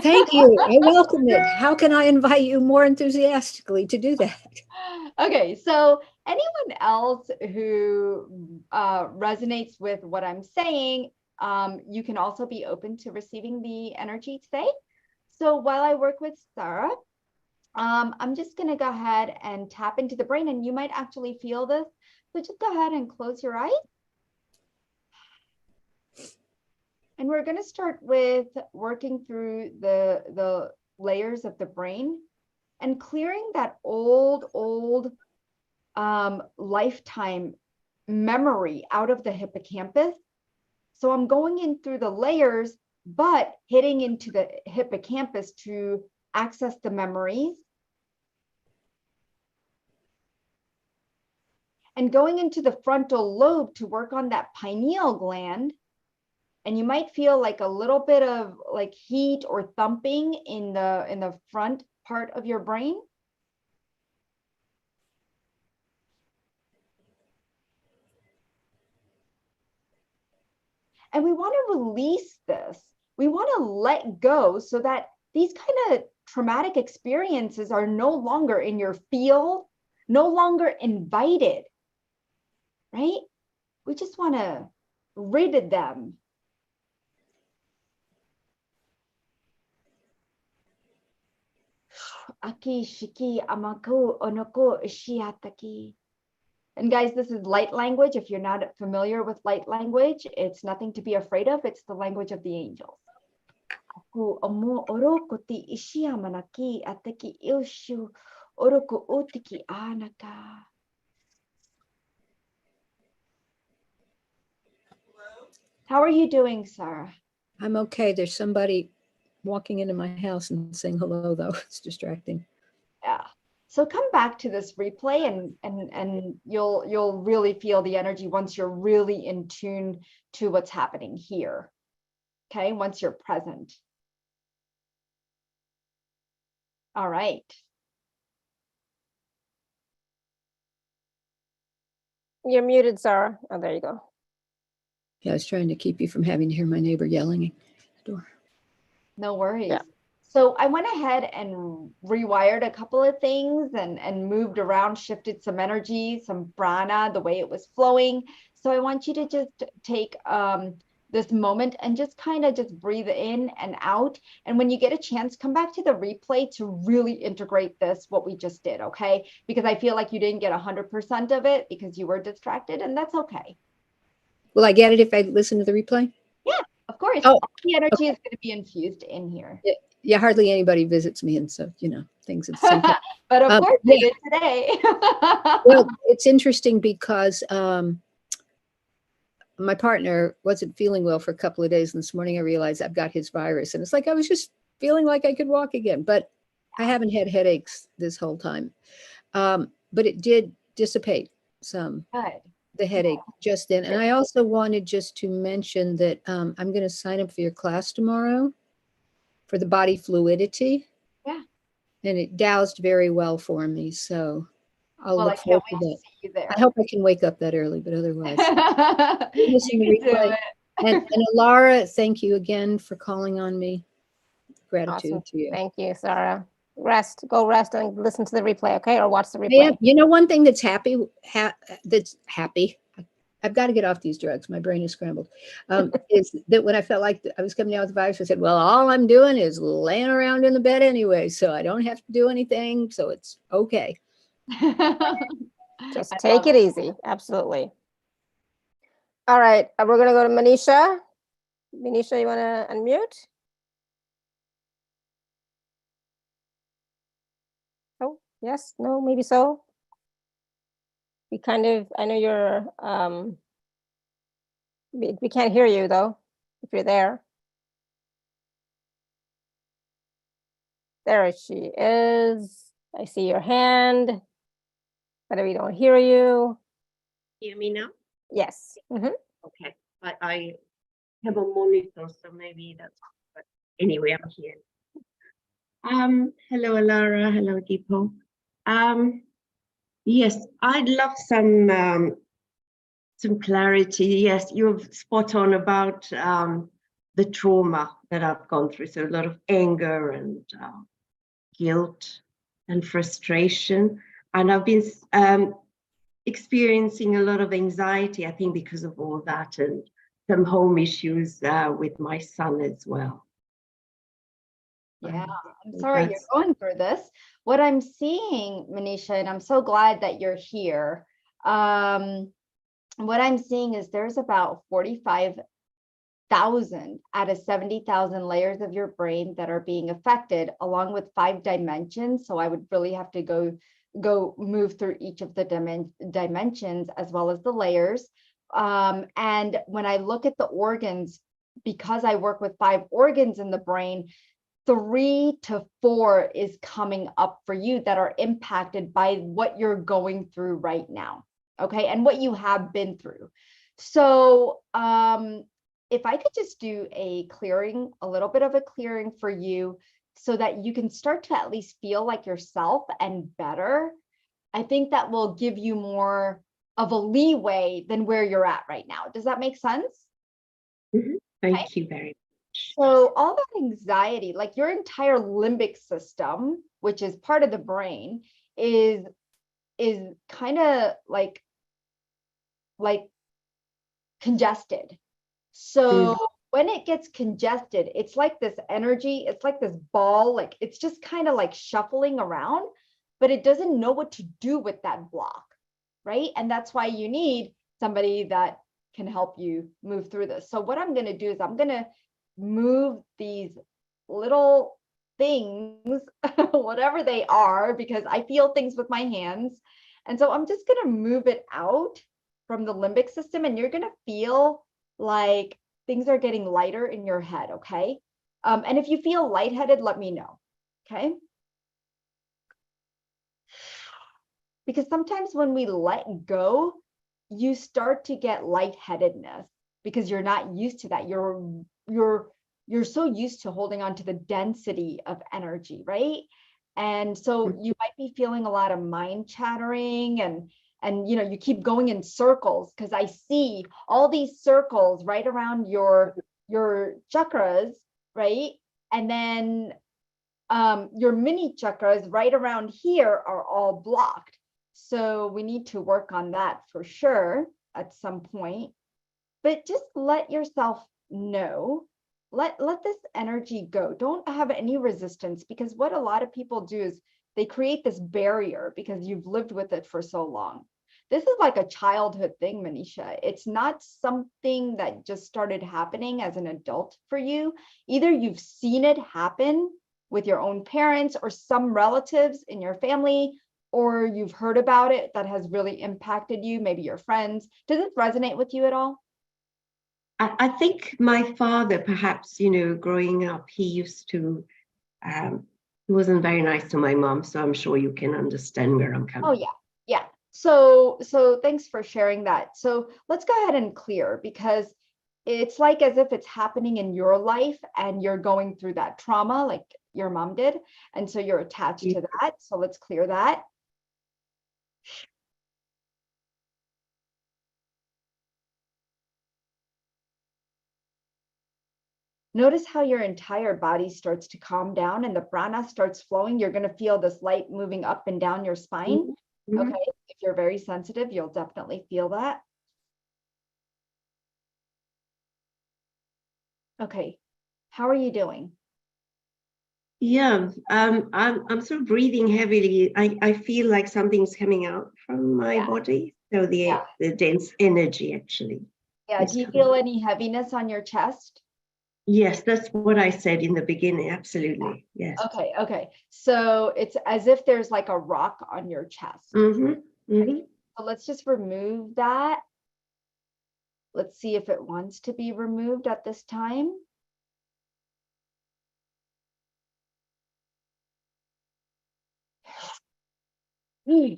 Thank you. I welcome it. How can I invite you more enthusiastically to do that? Okay, so anyone else who resonates with what I'm saying, you can also be open to receiving the energy today. So while I work with Sarah, I'm just going to go ahead and tap into the brain, and you might actually feel this. So just go ahead and close your eyes. And we're going to start with working through the layers of the brain and clearing that old lifetime memory out of the hippocampus. So I'm going in through the layers, but hitting into the hippocampus to access the memories. And going into the frontal lobe to work on that pineal gland. And you might feel like a little bit of like heat or thumping in the front part of your brain. And we want to release this. We want to let go so that these kind of traumatic experiences are no longer in your field, no longer invited. right? We just want to rid of them. Aki shiki amako onoko shiataki. And guys, this is light language. If you're not familiar with light language, it's nothing to be afraid of. It's the language of the angels. Aku omo oroko ti ishiamanaki ateki ilshu oroko utiki anaka. How are you doing, Sarah? I'm okay. There's somebody walking into my house and saying hello, though. It's distracting. Yeah. So come back to this replay and you'll really feel the energy once you're really in tune to what's happening here. Okay, once you're present. All right. You're muted, Sarah. Oh, there you go. Yeah, I was trying to keep you from having to hear my neighbor yelling at the door. No worries. Yeah. So I went ahead and rewired a couple of things and moved around, shifted some energy, some prana, the way it was flowing. So I want you to just take this moment and just kind of just breathe in and out. And when you get a chance, come back to the replay to really integrate this, what we just did, okay? Because I feel like you didn't get 100% of it because you were distracted, and that's okay. Will I get it if I listen to the replay? Yeah, of course. Oh, all the energy is going to be infused in here. Yeah, hardly anybody visits me, and so, things at the same time. But of course they did today. Well, it's interesting because my partner wasn't feeling well for a couple of days, and this morning I realized I've got his virus, and it's like I was just feeling like I could walk again, but I haven't had headaches this whole time. But it did dissipate some. Good. The headache just then. And I also wanted just to mention that I'm going to sign up for your class tomorrow for the body fluidity. Yeah. And it doused very well for me. So I'll look forward to that. See you there. I hope I can wake up that early, but otherwise. Listen to replay. And Alara, thank you again for calling on me. Gratitude Awesome. to you. Thank you, Sarah. Go rest and listen to the replay, okay? Or watch the replay. Yeah, one thing that's happy. I've got to get off these drugs. My brain is scrambled. Is that when I felt like I was coming down with the virus, I said, well, all I'm doing is laying around in the bed anyway, so I don't have to do anything. So it's okay. Just take it easy. Absolutely. All right. We're going to go to Manisha. Manisha, you want to unmute? Oh, yes, no, maybe so. I know you're, we can't hear you though, if you're there. There she is. I see your hand, but we don't hear you. Hear me now? Yes. Mm-hmm. Okay. I have a monitor, so maybe that's, but anyway, I'm here. Hello, Alara. Hello, Dipal. Yes, I'd love some clarity. Yes, you're spot on about the trauma that I've gone through. So a lot of anger and guilt and frustration. And I've been experiencing a lot of anxiety, I think, because of all that, and some home issues with my son as well. Yeah, I'm sorry you're going through this. What I'm seeing, Manisha, and I'm so glad that you're here. What I'm seeing is there's about 45,000 out of 70,000 layers of your brain that are being affected, along with 5 dimensions. So I would really have to go move through each of the dimensions as well as the layers. And when I look at the organs, because I work with 5 organs in the brain, 3 to 4 is coming up for you that are impacted by what you're going through right now. Okay, and what you have been through. So if I could just do a little bit of a clearing for you, so that you can start to at least feel like yourself and better, I think that will give you more of a leeway than where you're at right now. Does that make sense? Mm-hmm. Thank you very much. So all that anxiety, like your entire limbic system, which is part of the brain, is kind of like like congested. So when it gets congested, it's like this energy, it's like this ball, like it's just kind of like shuffling around, but it doesn't know what to do with that block, right? And that's why you need somebody that can help you move through this. So what I'm going to do is I'm going to move these little things, whatever they are, because I feel things with my hands. And so I'm just going to move it out from the limbic system, and you're going to feel like things are getting lighter in your head, okay? And if you feel lightheaded, let me know, okay? Because sometimes when we let go, you start to get lightheadedness because you're not used to that. You're so used to holding on to the density of energy, right? And so you might be feeling a lot of mind chattering, and you know, you keep going in circles, because I see all these circles right around your chakras, right? And then your mini chakras right around here are all blocked. So we need to work on that for sure at some point. But just let yourself know, let this energy go. Don't have any resistance, because what a lot of people do is they create this barrier because you've lived with it for so long. This is like a childhood thing, Manisha. It's not something that just started happening as an adult for you. Either you've seen it happen with your own parents or some relatives in your family, or you've heard about it that has really impacted you, maybe your friends. Does it resonate with you at all? I think my father, perhaps, you know, growing up, he used to, he wasn't very nice to my mom. So I'm sure you can understand where I'm coming. Oh, yeah. Yeah. So thanks for sharing that. So let's go ahead and clear, because it's like as if it's happening in your life and you're going through that trauma like your mom did. And so you're attached to that. So let's clear that. Notice how your entire body starts to calm down and the prana starts flowing. You're going to feel this light moving up and down your spine. Okay. If you're very sensitive, you'll definitely feel that. Okay. How are you doing? Yeah, I'm sort of breathing heavily. I feel like something's coming out from my body. So the dense energy actually. Yeah. Do you feel any heaviness on your chest? Yes, that's what I said in the beginning. Absolutely. Yes. Okay. Okay. So it's as if there's like a rock on your chest. Mm-hmm. So let's just remove that. Let's see if it wants to be removed at this time. And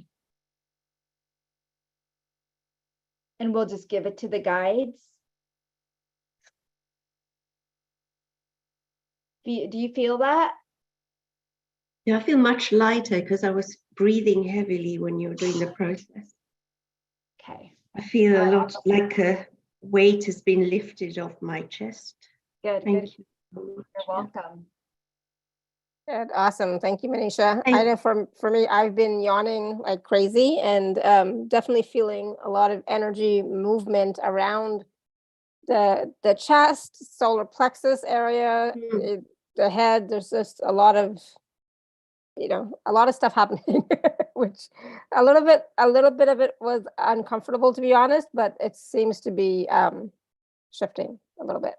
we'll just give it to the guides. Do you feel that? Yeah, I feel much lighter because I was breathing heavily when you were doing the process. Okay. I feel a lot like a weight has been lifted off my chest. Good. Thank you so much. You're welcome. Good. Awesome. Thank you, Manisha. I know for me, I've been yawning like crazy, and definitely feeling a lot of energy movement around the chest, solar plexus area, the head. There's just a lot of, a lot of stuff happening, which a little bit of it was uncomfortable, to be honest, but it seems to be shifting a little bit.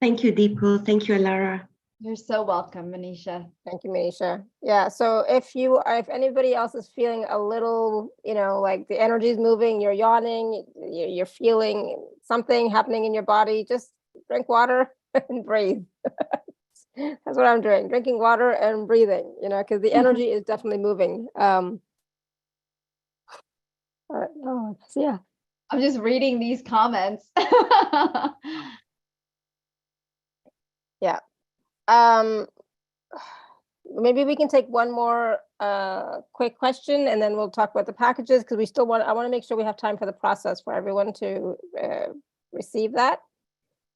Thank you, Dipal. Thank you, Alara. You're so welcome, Manisha. Thank you, Manisha. Yeah. So if anybody else is feeling a little, like the energy is moving, you're yawning, you're feeling something happening in your body, just drink water and breathe. That's what I'm doing, drinking water and breathing, because the energy is definitely moving. All right. Oh, yeah. I'm just reading these comments. Yeah. Maybe we can take one more quick question, and then we'll talk about the packages, because I want to make sure we have time for the process for everyone to receive that.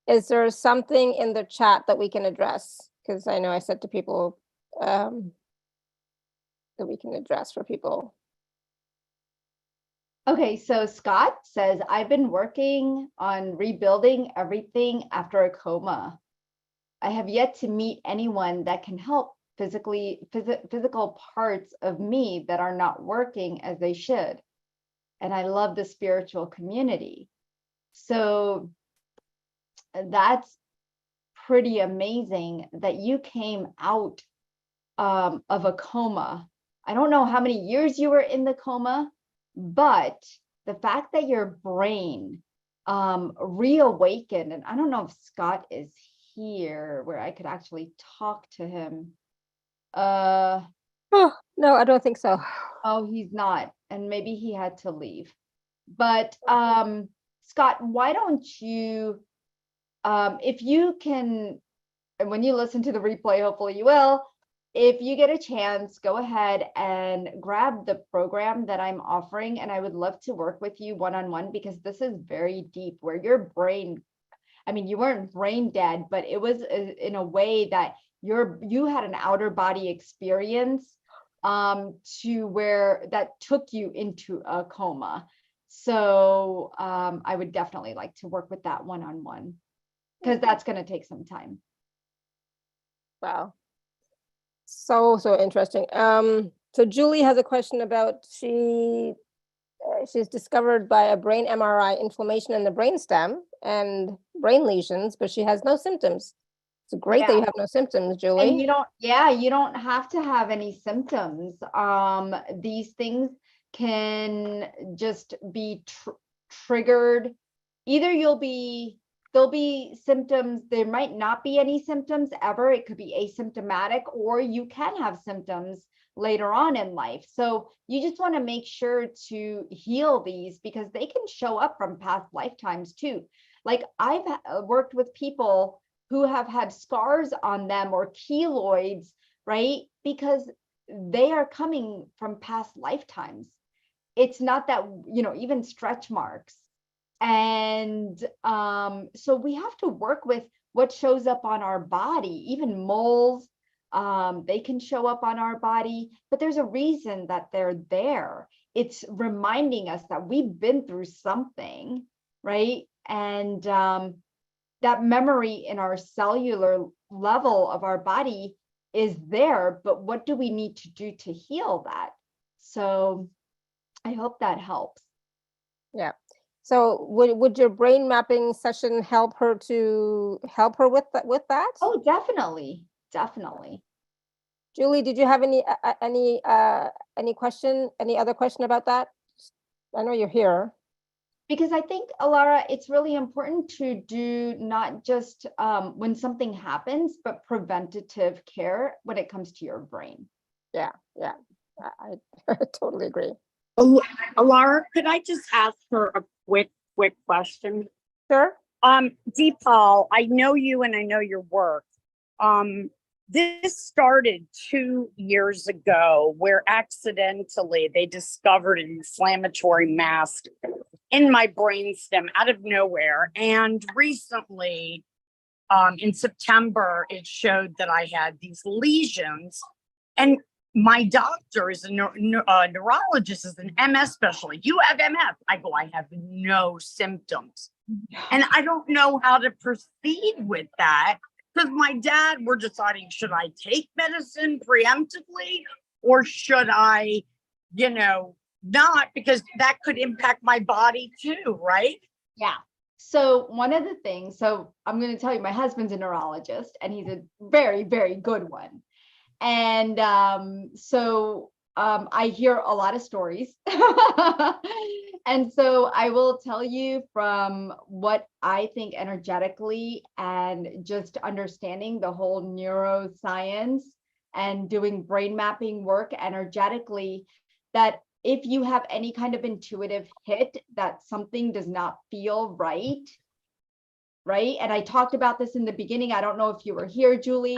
Is there something in the chat that we can address? Because I know I said to people that we can address for people. Okay, so Scott says, I've been working on rebuilding everything after a coma. I have yet to meet anyone that can help physical parts of me that are not working as they should. And I love the spiritual community. So that's pretty amazing that you came out of a coma. I don't know how many years you were in the coma, but the fact that your brain reawakened, and I don't know if Scott is here where I could actually talk to him. Oh, no, I don't think so. Oh, he's not, and maybe he had to leave. But Scott, why don't you, if you can, and when you listen to the replay, hopefully you will, if you get a chance, go ahead and grab the program that I'm offering. And I would love to work with you one-on-one, because this is very deep, where your brain, I mean, you weren't brain dead, but it was in a way that you had an outer body experience to where that took you into a coma. So I would definitely like to work with that one-on-one, because that's going to take some time. Wow. So interesting. So Julie has a question about she's discovered by a brain MRI inflammation in the brainstem and brain lesions, but she has no symptoms. It's great that you have no symptoms, Julie. And you don't have to have any symptoms. These things can just be triggered. Either there'll be symptoms, there might not be any symptoms ever. It could be asymptomatic, or you can have symptoms later on in life. So you just want to make sure to heal these, because they can show up from past lifetimes too. Like I've worked with people who have had scars on them or keloids, right? Because they are coming from past lifetimes. It's not that, even stretch marks. And so we have to work with what shows up on our body. Even moles, they can show up on our body, but there's a reason that they're there. It's reminding us that we've been through something, right? And that memory in our cellular level of our body is there, but what do we need to do to heal that? So I hope that helps. Yeah. So would your brain mapping session help her with that? Oh, definitely. Julie, did you have any other question about that? I know you're here. Because I think, Alara, it's really important to do not just when something happens, but preventative care when it comes to your brain. Yeah, I totally agree. Alara, could I just ask her a quick question? Sure. Dipal, I know you and I know your work. This started 2 years ago, where accidentally they discovered an inflammatory mass in my brainstem out of nowhere. And recently, in September, it showed that I had these lesions. And my doctor is a neurologist, is an MS specialist. You have MS. I go, I have no symptoms. And I don't know how to proceed with that, because my dad, we're deciding, should I take medicine preemptively, or should I, not, because that could impact my body too, right? Yeah. So one of the things, so I'm going to tell you, my husband's a neurologist, and he's a very, very good one. And so I hear a lot of stories. And so I will tell you from what I think energetically, and just understanding the whole neuroscience and doing brain mapping work energetically, that if you have any kind of intuitive hit that something does not feel right? And I talked about this in the beginning. I don't know if you were here, Julie.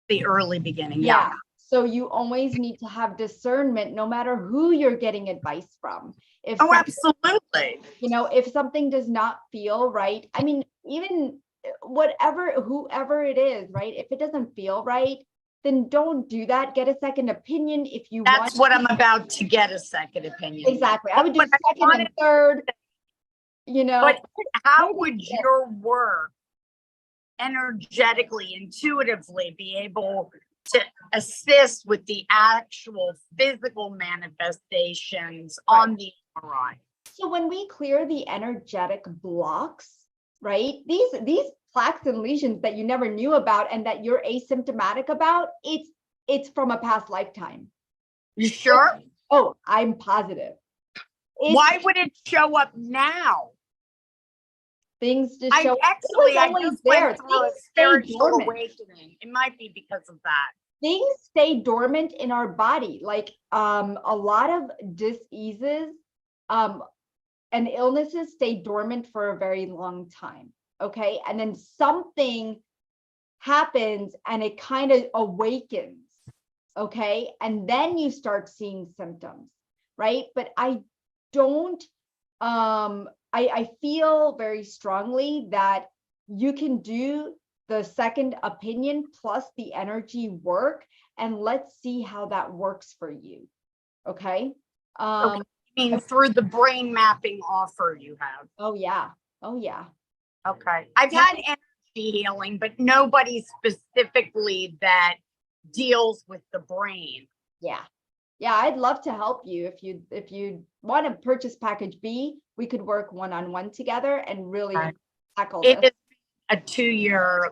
The early beginning. Yeah. So you always need to have discernment, no matter who you're getting advice from. Absolutely. If something does not feel right, I mean, even whoever it is, right? If it doesn't feel right, then don't do that. Get a second opinion if you want. That's what I'm about to get, a second opinion. Exactly. I would do But I second and wanted- third, you know. But how maybe would fifth. your work energetically, intuitively be able to assist with the actual physical manifestations on the MRI? So when we clear the energetic blocks, right? These plaques and lesions that you never knew about and that you're asymptomatic about, it's from a past lifetime. You sure? Oh, I'm positive. Why would it show up now? Things just show I always just there. went through a Things stay spiritual dormant. awakening. It might be because of that. Things stay dormant in our body. Like a lot of diseases and illnesses stay dormant for a very long time. Okay. And then something happens and it kind of awakens. Okay. And then you start seeing symptoms, right? But I don't, I feel very strongly that you can do the second opinion plus the energy work, and let's see how that works for you. Okay. I mean, through the brain mapping offer you have. Oh yeah. Oh yeah. Okay. I've had energy healing, but nobody specifically that deals with the brain. Yeah. Yeah, I'd love to help you. If you want to purchase package B, we could work one-on-one together and really Right. tackle It this. is a 2-year,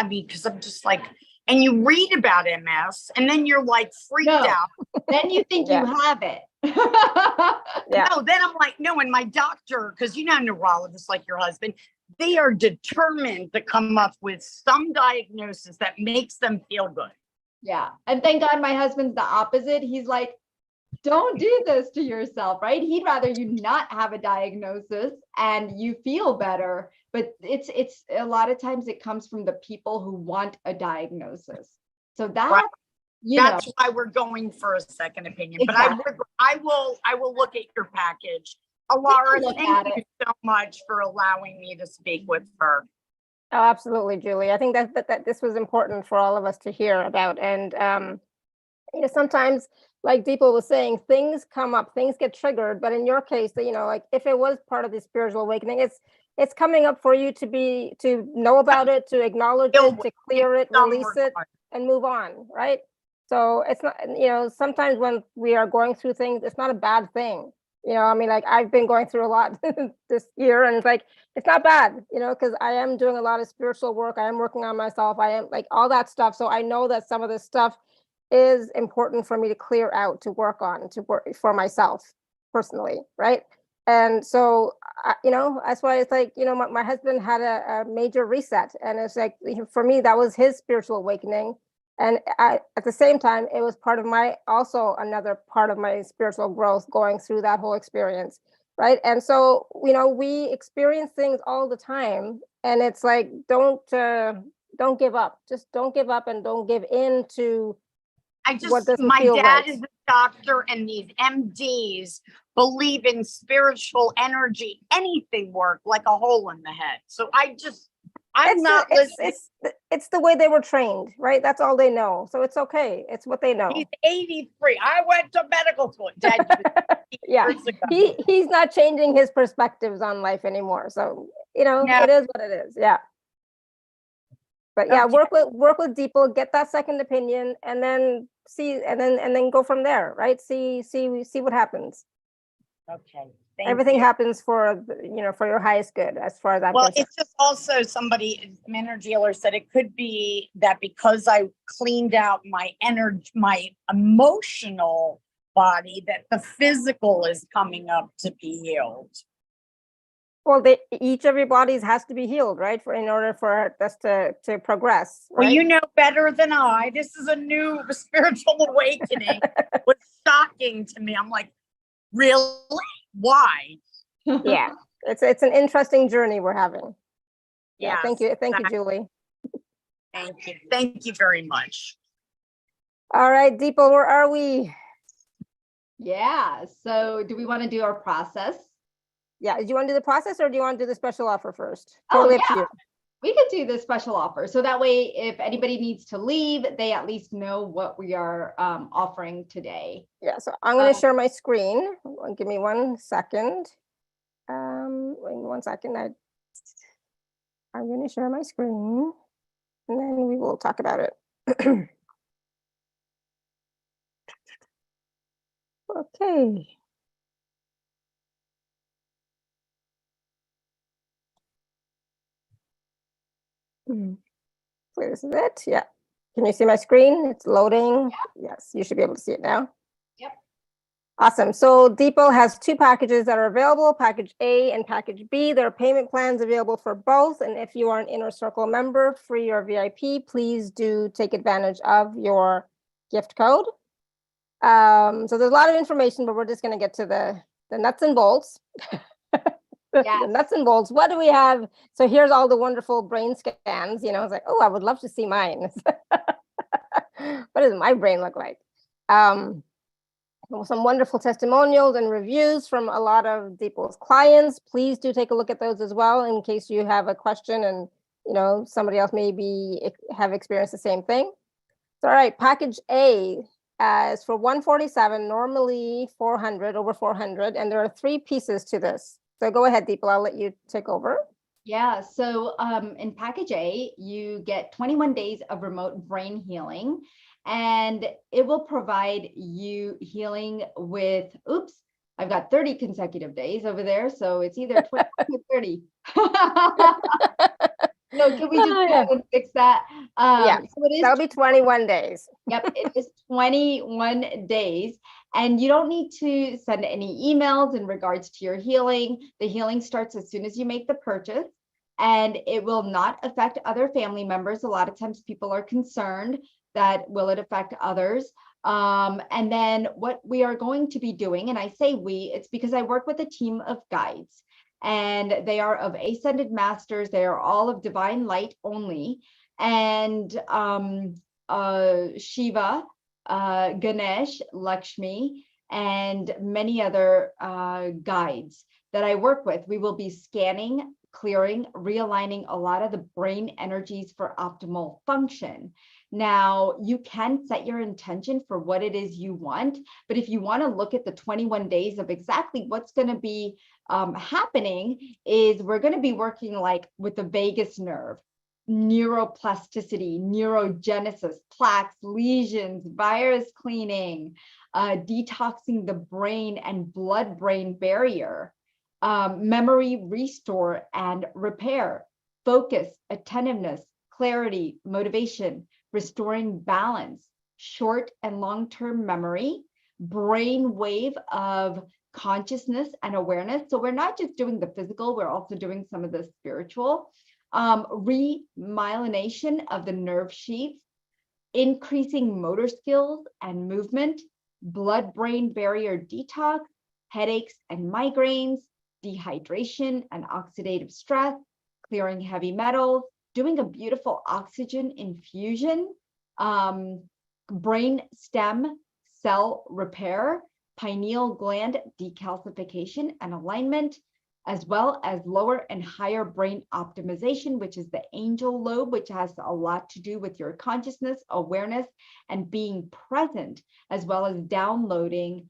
because I'm just like, and you read about MS and then you're like freaked No. out. Then you think Yeah. you have it. Yeah. No, then I'm like, no, and my doctor, because neurologists like your husband, they are determined to come up with some diagnosis that makes them feel good. Yeah. And thank God my husband's the opposite. He's like, don't do this to yourself, right? He'd rather you not have a diagnosis and you feel better. But it's a lot of times it comes from the people who want a diagnosis. So that, Right. you That's know, why we're going for a second opinion. Exactly. But I will look at your package. Alara, look thank at you so much for allowing me to speak with her. Oh, absolutely, Julie. I think that this was important for all of us to hear about. And sometimes, like Dipal was saying, things come up, things get triggered. But in your case, like if it was part of the spiritual awakening, it's coming up for you to know about it, to acknowledge it, to clear it, release it, and move on, right? So it's not, sometimes when we are going through things, it's not a bad thing. Like I've been going through a lot this year, and it's not bad, because I am doing a lot of spiritual work. I am working on myself. I am like all that stuff. So I know that some of this stuff is important for me to clear out, to work on, to work for myself personally, right? And so, that's why it's like, my husband had a major reset, and it's like, for me, that was his spiritual awakening. And at the same time, it was also another part of my spiritual growth, going through that whole experience, right? And so, we experience things all the time, and it's like, don't give up. Just don't give up, and don't give in to what doesn't my feel dad right. is a doctor, and these MDs believe in spiritual energy. Anything work like a hole in the head. So I'm not listening. It's the way they were trained, right? That's all they know. So it's okay. It's what they know. He's 83. I went to medical school. Dad, Yeah, years ago. he's not changing his perspectives on life anymore. So it is what it is. Yeah. But yeah, Okay. work with Dipal, get that second opinion, and then see, and then go from there, right? See what happens. Okay. Everything happens for for your highest good, as far as I'm concerned. It's just also somebody, an energy healer, said it could be that because I cleaned out my energy, my emotional body, that the physical is coming up to be healed. Well, each of your bodies has to be healed, right? In order for us to progress. Right? Well, you know better than I. This is a new spiritual awakening. It was shocking to me. I'm like, really? Why? Yeah, it's an interesting journey we're having. Yeah, Yes, thank you, exactly. Julie. Thank you very much. All right, Dipal, where are we? Yeah. So do we want to do our process? Yeah, do you want to do the process, or do you want to do the special offer first? Oh, Totally up to you. We could do this special offer. So that way, if anybody needs to leave, they at least know what we are offering today. Yeah, so I'm going to share my screen. Give me 1 second. Wait 1 second. I'm going to share my screen, and then we will talk about it. Okay. So this is it. Yeah. Can you see my screen? It's loading. Yes, you should be able to see it now. Yep. Awesome. So Dipal has 2 packages that are available, package A and package B. There are payment plans available for both. And if you are an Inner Circle member, free or VIP, please do take advantage of your gift code. So there's a lot of information, but we're just going to get to the nuts and bolts. The nuts and bolts. What do we have? So here's all the wonderful brain scans. You know, it's like, oh, I would love to see mine. What does my brain look like? Some wonderful testimonials and reviews from a lot of Dipal's clients. Please do take a look at those as well in case you have a question and, you know, somebody else maybe have experienced the same thing. So, all right, package A is for $147, normally $400, over $400, and there are 3 pieces to this. So go ahead, Dipal, I'll let you take over. Yeah, so in package A, you get 21 days of remote brain healing, and it will provide you healing with, oops, I've got 30 consecutive days over there. So it's either 20 or 30. So can we just go ahead and fix that? Yeah, so it is that'll be 21 days. Yep, it is 21 days. And you don't need to send any emails in regards to your healing. The healing starts as soon as you make the purchase, and it will not affect other family members. A lot of times people are concerned that will it affect others? And then what we are going to be doing, and I say we, it's because I work with a team of guides, and they are of ascended masters. They are all of divine light only. And Shiva, Ganesh, Lakshmi, and many other guides that I work with. We will be scanning, clearing, realigning a lot of the brain energies for optimal function. Now, you can set your intention for what it is you want, but if you want to look at the 21 days of exactly what's going to be happening, is we're going to be working like with the vagus nerve, neuroplasticity, neurogenesis, plaques, lesions, virus cleaning, detoxing the brain and blood-brain barrier, memory restore and repair, focus, attentiveness, clarity, motivation, restoring balance, short and long-term memory, brain wave of consciousness and awareness. So we're not just doing the physical, we're also doing some of the spiritual. Remyelination of the nerve sheaths, increasing motor skills and movement, blood-brain barrier detox, headaches and migraines, dehydration and oxidative stress, clearing heavy metals, doing a beautiful oxygen infusion, brain stem cell repair, pineal gland decalcification and alignment, as well as lower and higher brain optimization, which is the angel lobe, which has a lot to do with your consciousness, awareness, and being present, as well as downloading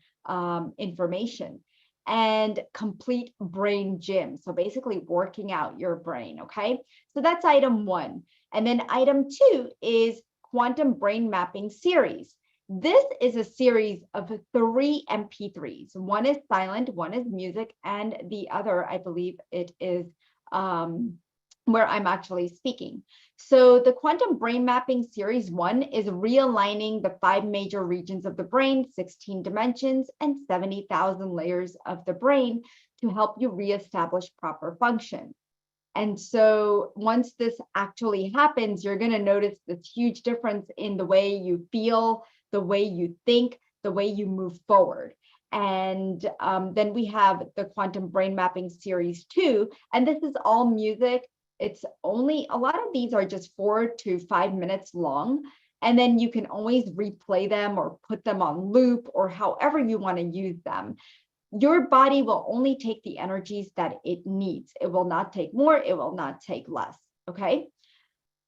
information, and complete brain gym. So basically working out your brain, okay? So that's item 1. And then item 2 is quantum brain mapping series. This is a series of 3 MP3s. One is silent, one is music, and the other, I believe it is where I'm actually speaking. So the Quantum Brain Mapping Series 1 is realigning the 5 major regions of the brain, 16 dimensions, and 70,000 layers of the brain to help you reestablish proper function. And so once this actually happens, you're going to notice this huge difference in the way you feel, the way you think, the way you move forward. And then we have the Quantum Brain Mapping Series 2, and this is all music. It's only, a lot of these are just 4 to 5 minutes long, and then you can always replay them or put them on loop or however you want to use them. Your body will only take the energies that it needs. It will not take more, it will not take less. Okay.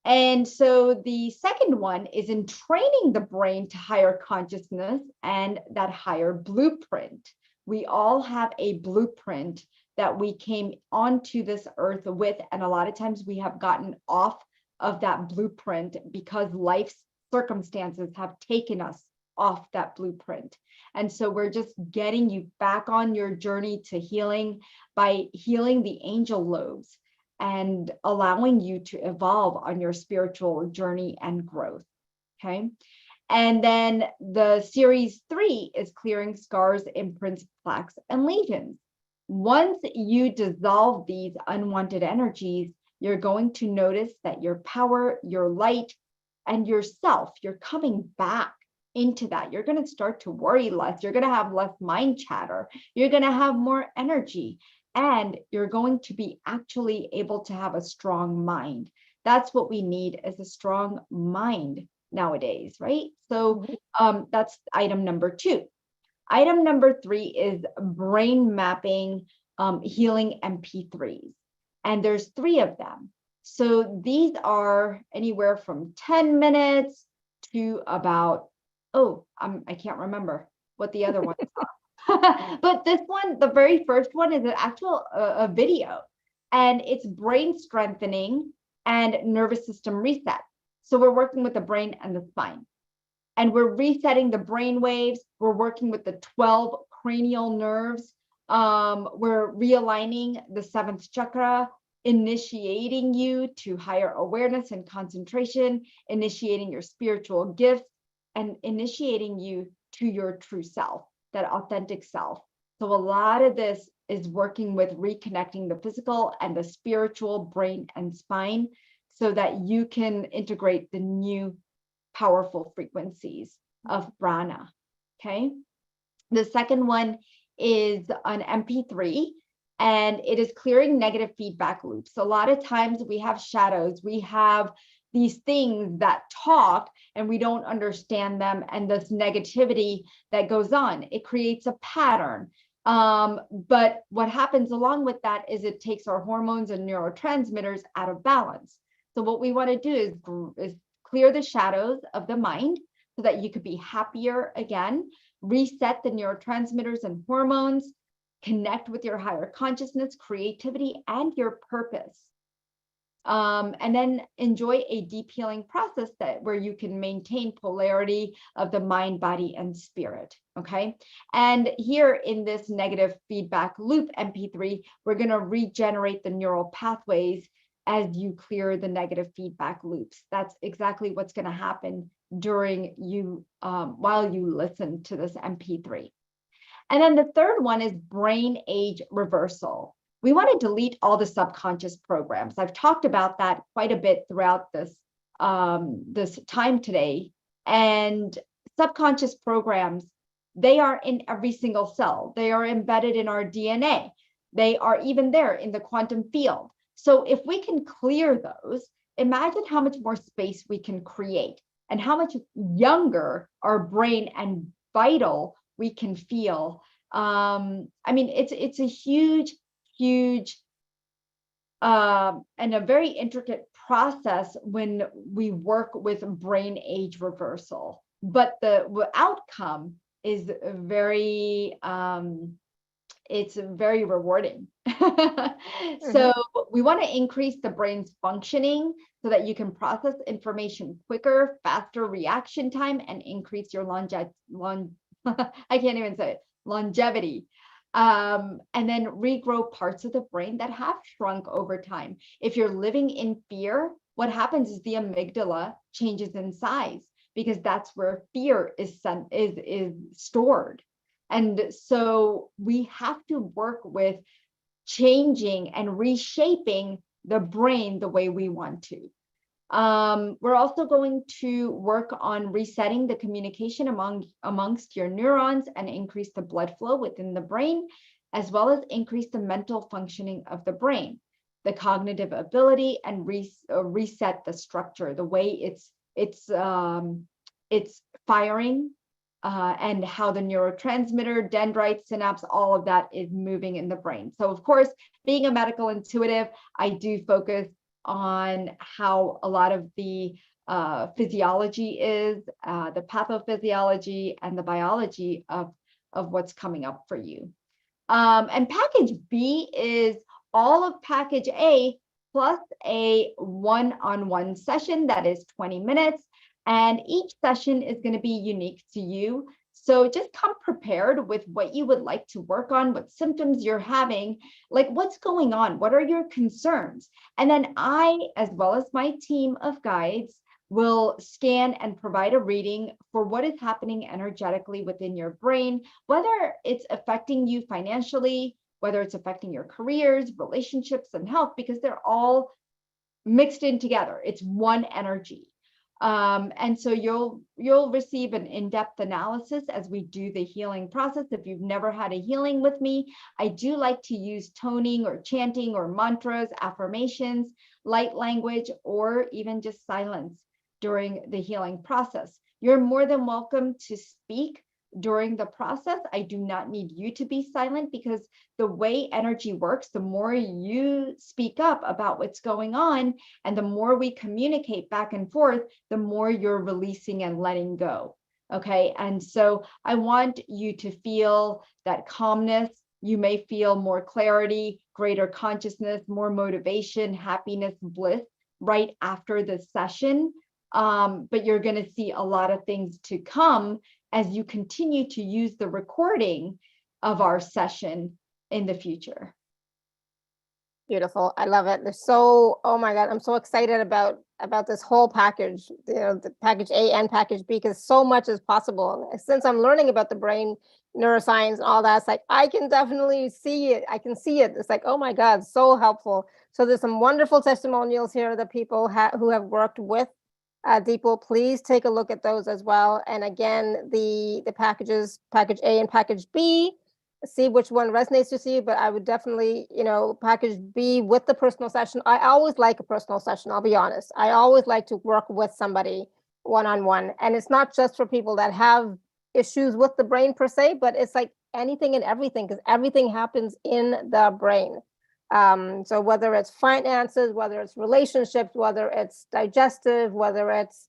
And so the second one is in training the brain to higher consciousness and that higher blueprint. We all have a blueprint that we came onto this earth with. And a lot of times we have gotten off of that blueprint because life's circumstances have taken us off that blueprint. And so we're just getting you back on your journey to healing by healing the angel lobes and allowing you to evolve on your spiritual journey and growth. Okay. And then the series 3 is clearing scars, imprints, plaques, and lesions. Once you dissolve these unwanted energies, you're going to notice that your power, your light, and yourself, you're coming back into that. You're going to start to worry less. You're going to have less mind chatter. You're going to have more energy. And you're going to be actually able to have a strong mind. That's what we need, is a strong mind nowadays, right? So that's item number 2. Item number 3 is brain mapping, healing MP3s. And there's 3 of them. So these are anywhere from 10 minutes to about, I can't remember what the other ones are. But this one, the very first one, is an actual a video, and it's brain strengthening and nervous system reset. So we're working with the brain and the spine, and we're resetting the brain waves. We're working with the 12 cranial nerves. We're realigning the 7th chakra, initiating you to higher awareness and concentration, initiating your spiritual gifts, and initiating you to your true self, that authentic self. So a lot of this is working with reconnecting the physical and the spiritual, brain and spine, so that you can integrate the new powerful frequencies of prana. Okay. The second one is an MP3, and it is clearing negative feedback loops. A lot of times we have shadows, we have these things that talk and we don't understand them, and this negativity that goes on, it creates a pattern. But what happens along with that is it takes our hormones and neurotransmitters out of balance. So what we want to do is clear the shadows of the mind so that you could be happier again, reset the neurotransmitters and hormones, connect with your higher consciousness, creativity, and your purpose. And then enjoy a deep healing process where you can maintain polarity of the mind, body, and spirit. Okay. And here in this negative feedback loop MP3, we're going to regenerate the neural pathways as you clear the negative feedback loops. That's exactly what's going to happen during you while you listen to this MP3. And then the third one is brain age reversal. We want to delete all the subconscious programs. I've talked about that quite a bit throughout this this time today. And subconscious programs, they are in every single cell. They are embedded in our DNA. They are even there in the quantum field. So if we can clear those, imagine how much more space we can create and how much younger our brain and vital we can feel. I mean, it's a huge and a very intricate process when we work with brain age reversal, but the outcome is very it's very rewarding. So we want to increase the brain's functioning so that you can process information quicker, faster reaction time, and increase your I can't even say it, longevity. And then regrow parts of the brain that have shrunk over time. If you're living in fear, what happens is the amygdala changes in size, because that's where fear is stored. And so we have to work with changing and reshaping the brain the way we want to. We're also going to work on resetting the communication amongst your neurons and increase the blood flow within the brain, as well as increase the mental functioning of the brain, the cognitive ability, and reset the structure, the way it's firing, and how the neurotransmitter, dendrites, synapse, all of that is moving in the brain. So of course, being a medical intuitive, I do focus on how a lot of the physiology is, the pathophysiology and the biology of what's coming up for you. And package B is all of package A plus a one-on-one session that is 20 minutes. And each session is going to be unique to you. So just come prepared with what you would like to work on, what symptoms you're having, like what's going on, what are your concerns? And then I, as well as my team of guides, will scan and provide a reading for what is happening energetically within your brain, whether it's affecting you financially, whether it's affecting your careers, relationships, and health, because they're all mixed in together. It's one energy. And so you'll receive an in-depth analysis as we do the healing process. If you've never had a healing with me, I do like to use toning or chanting or mantras, affirmations, light language, or even just silence during the healing process. You're more than welcome to speak during the process. I do not need you to be silent, because the way energy works, the more you speak up about what's going on and the more we communicate back and forth, the more you're releasing and letting go. Okay. And so I want you to feel that calmness. You may feel more clarity, greater consciousness, more motivation, happiness, bliss right after the session. But you're going to see a lot of things to come as you continue to use the recording of our session in the future. Beautiful. I love it. There's so, oh my God, I'm so excited about this whole package, the package A and package B, because so much is possible. Since I'm learning about the brain, neuroscience, and all that, it's like, I can definitely see it. I can see it. It's like, oh my God, so helpful. So there's some wonderful testimonials here that people who have worked with Dipal. Please take a look at those as well. And again, the packages, package A and package B, see which one resonates with you. But I would definitely, package B with the personal session. I always like a personal session, I'll be honest. I always like to work with somebody one-on-one. And it's not just for people that have issues with the brain per se, but it's like anything and everything, because everything happens in the brain. So whether it's finances, whether it's relationships, whether it's digestive, whether it's,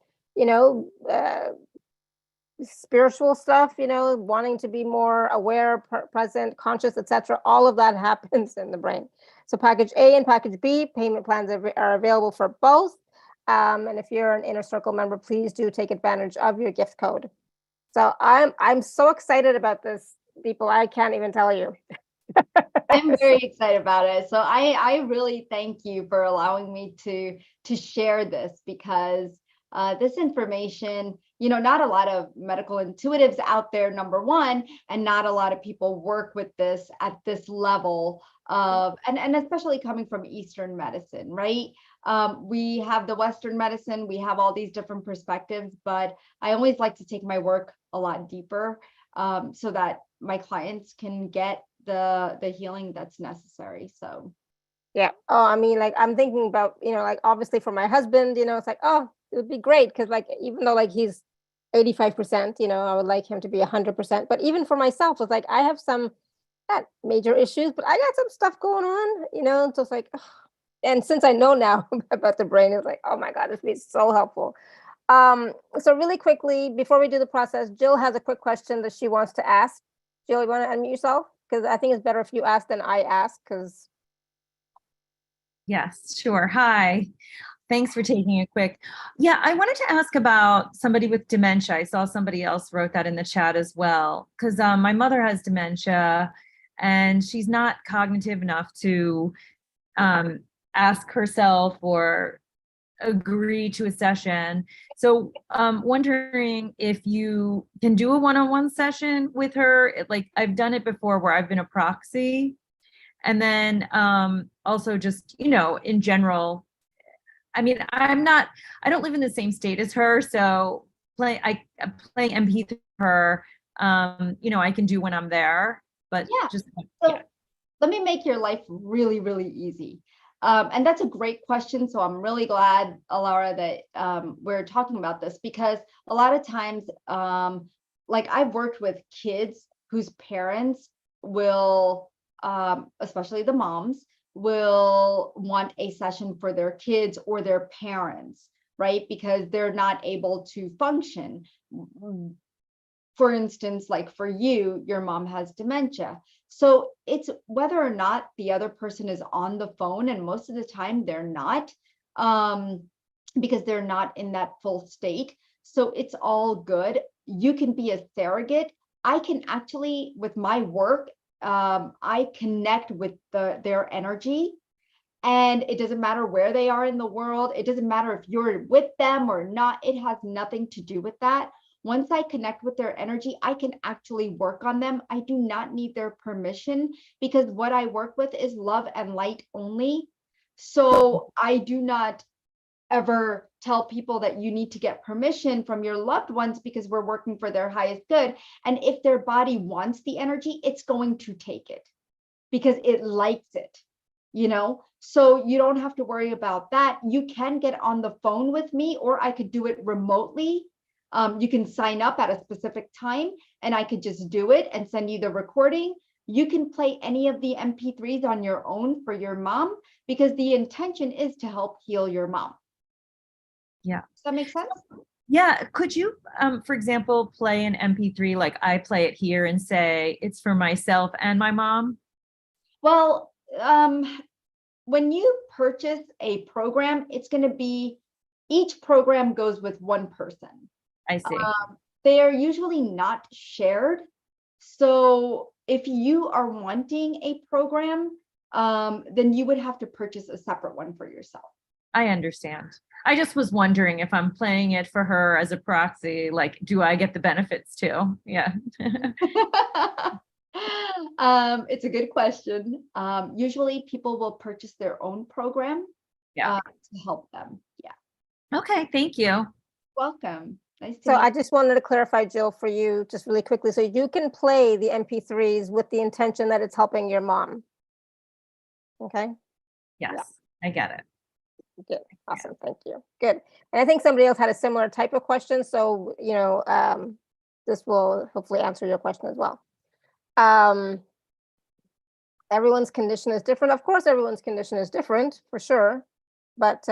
spiritual stuff, wanting to be more aware, present, conscious, etc. All of that happens in the brain. So package A and package B, payment plans are available for both. And if you're an Inner Circle member, please do take advantage of your gift code. So I'm so excited about this, people. I can't even tell you. I'm very excited about it. So I really thank you for allowing me to share this, because this information, not a lot of medical intuitives out there, number one, and not a lot of people work with this at this level of, and especially coming from Eastern medicine, right? We have the Western medicine, we have all these different perspectives, but I always like to take my work a lot deeper, so that my clients can get the healing that's necessary. So yeah. Oh, I mean, like, I'm thinking about, like, obviously for my husband, it's like, oh, it would be great, because like, even though like he's 85%, I would like him to be 100%. But even for myself, it's like, I have some not major issues, but I got some stuff going on, so it's like, ugh. And since I know now about the brain, it's like, oh my God, this would be so helpful. So really quickly, before we do the process, Jill has a quick question that she wants to ask. Jill, you want to unmute yourself? Because I think it's better if you ask than I ask, because. Yes, sure. Hi. Thanks for taking it quick. Yeah, I wanted to ask about somebody with dementia. I saw somebody else wrote that in the chat as well, because my mother has dementia and she's not cognitive enough to ask herself or agree to a session. So wondering if you can do a one-on-one session with her. Like, I've done it before where I've been a proxy. And then also just, in general, I mean, I don't live in the same state as her. So playing MP with her, I can do when I'm there, but yeah. Just, so let me make your life really, really easy. And that's a great question. So I'm really glad, Alara, that we're talking about this, because a lot of times, like, I've worked with kids whose parents will, especially the moms, will want a session for their kids or their parents, right? Because they're not able to function. For instance, like for you, your mom has dementia. So it's whether or not the other person is on the phone, and most of the time they're not, because they're not in that full state. So it's all good. You can be a surrogate. I can actually, with my work, I connect with their energy. And it doesn't matter where they are in the world. It doesn't matter if you're with them or not. It has nothing to do with that. Once I connect with their energy, I can actually work on them. I do not need their permission, because what I work with is love and light only. So I do not ever tell people that you need to get permission from your loved ones, because we're working for their highest good. And if their body wants the energy, it's going to take it because it likes it, you know? So you don't have to worry about that. You can get on the phone with me, or I could do it remotely. You can sign up at a specific time and I could just do it and send you the recording. You can play any of the MP3s on your own for your mom, because the intention is to help heal your mom. Yeah. Does that make sense? Yeah. Could you, for example, play an MP3 like I play it here and say it's for myself and my mom? Well, when you purchase a program, it's going to be, each program goes with one person. I see. They are usually not shared. So if you are wanting a program, then you would have to purchase a separate one for yourself. I understand. I just was wondering if I'm playing it for her as a proxy, like, do I get the benefits too? Yeah. It's a good question. Usually people will purchase their own program, Yeah. to help them. Yeah. Okay. Thank you. Welcome. Nice to So meet I just wanted to clarify, Jill, for you, just really quickly. So you can play the MP3s with the intention that it's helping your mom. Okay, Yes, I get it. good, awesome, thank you, good. And I think somebody else had a similar type of question, so, you know, this will hopefully answer your question as well. Everyone's condition is different. Of course, everyone's condition is different, for sure. But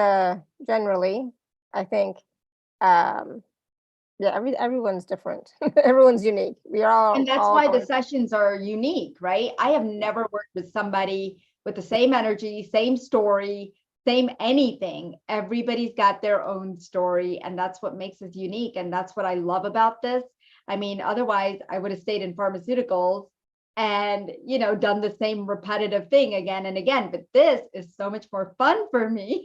generally, I think, yeah, everyone's different. Everyone's unique. We are all. And that's all why the going- sessions are unique, right? I have never worked with somebody with the same energy, same story, same anything. Everybody's got their own story, and that's what makes us unique. And that's what I love about this. I mean, otherwise I would have stayed in pharmaceuticals and, you know, done the same repetitive thing again and again. But this is so much more fun for me.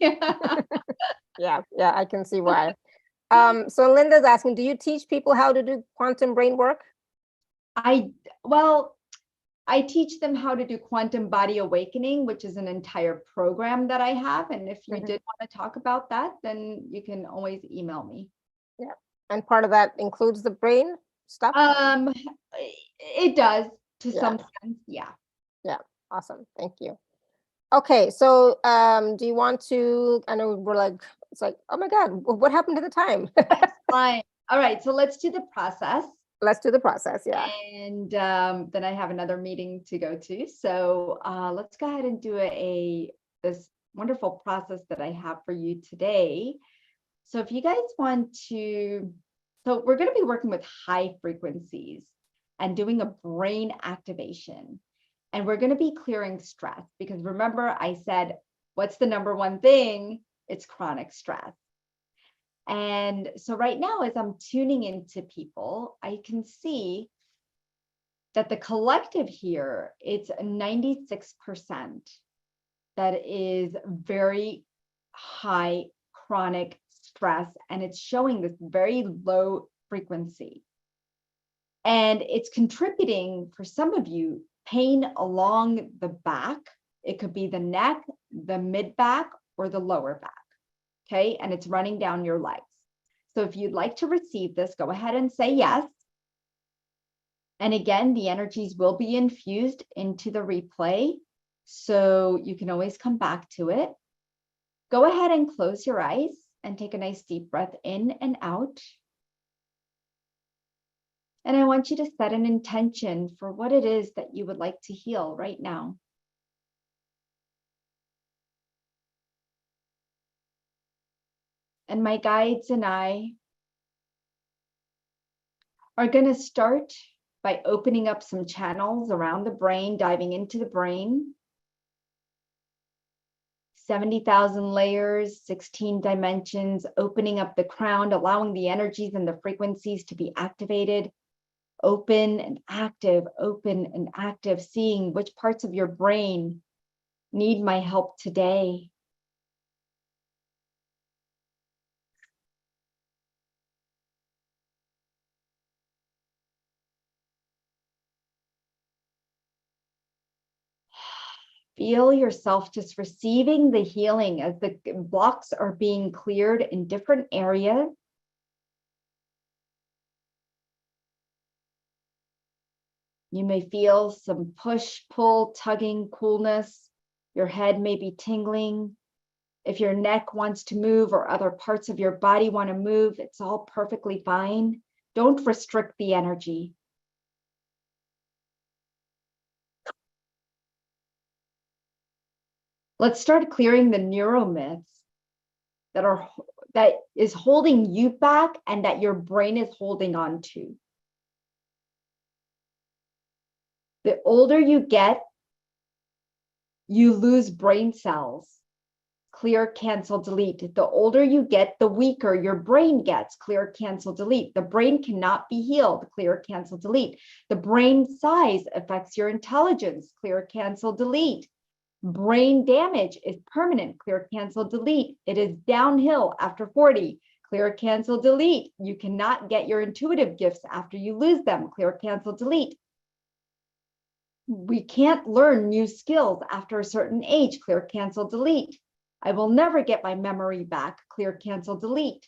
Yeah, I can see why. So Linda's asking, do you teach people how to do quantum brain work? Well, I teach them how to do quantum body awakening, which is an entire program that I have. And if you did want to talk about that, then you can always email me. Yeah. And part of that includes the brain stuff? It does to Yeah. some sense. Yeah. Yeah. Awesome. Thank you. Okay. So do you want to, I know we're like, it's like, oh my God, what happened to the time? Fine. All right. So let's do the process. Let's do the process. Yeah. And then I have another meeting to go to. So let's go ahead and do this wonderful process that I have for you today. So if you guys want to, so we're going to be working with high frequencies and doing a brain activation. And we're going to be clearing stress, because remember I said, what's the number one thing? It's chronic stress. And so right now, as I'm tuning into people, I can see that the collective here, it's 96% that is very high chronic stress, and it's showing this very low frequency. And it's contributing, for some of you, pain along the back. It could be the neck, the mid back, or the lower back. Okay, and it's running down your legs. So if you'd like to receive this, go ahead and say yes. And again, the energies will be infused into the replay, so you can always come back to it. Go ahead and close your eyes and take a nice deep breath in and out. And I want you to set an intention for what it is that you would like to heal right now. And my guides and I are going to start by opening up some channels around the brain, diving into the brain. 70,000 layers, 16 dimensions, opening up the crown, allowing the energies and the frequencies to be activated. Open and active, seeing which parts of your brain need my help today. Feel yourself just receiving the healing as the blocks are being cleared in different areas. You may feel some push, pull, tugging, coolness. Your head may be tingling. If your neck wants to move or other parts of your body want to move, it's all perfectly fine. Don't restrict the energy. Let's start clearing the neuromyths that is holding you back and that your brain is holding on to. The older you get, you lose brain cells. Clear, cancel, delete. The older you get, the weaker your brain gets. Clear, cancel, delete. The brain cannot be healed. Clear, cancel, delete. The brain size affects your intelligence. Clear, cancel, delete. Brain damage is permanent. Clear, cancel, delete. It is downhill after 40. Clear, cancel, delete. You cannot get your intuitive gifts after you lose them. Clear, cancel, delete. We can't learn new skills after a certain age. Clear, cancel, delete. I will never get my memory back. Clear, cancel, delete.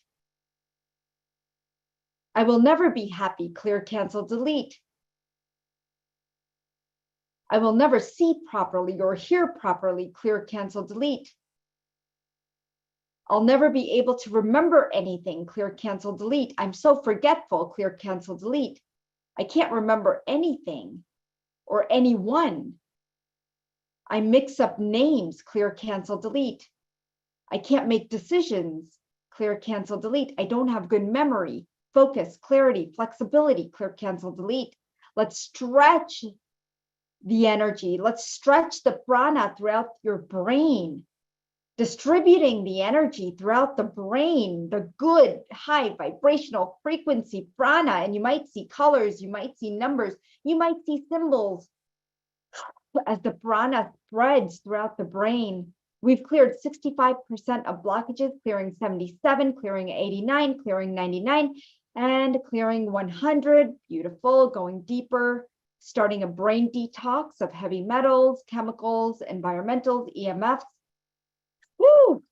I will never be happy. Clear, cancel, delete. I will never see properly or hear properly. Clear, cancel, delete. I'll never be able to remember anything. Clear, cancel, delete. I'm so forgetful. Clear, cancel, delete. I can't remember anything or anyone. I mix up names. Clear, cancel, delete. I can't make decisions. Clear, cancel, delete. I don't have good memory, focus, clarity, flexibility. Clear, cancel, delete. Let's stretch the energy. Let's stretch the prana throughout your brain, distributing the energy throughout the brain, the good high vibrational frequency prana. And you might see colors, you might see numbers, you might see symbols as the prana spreads throughout the brain. We've cleared 65% of blockages, clearing 77, clearing 89, clearing 99, and clearing 100. Beautiful, going deeper, starting a brain detox of heavy metals, chemicals, environmentals, EMFs. Woo!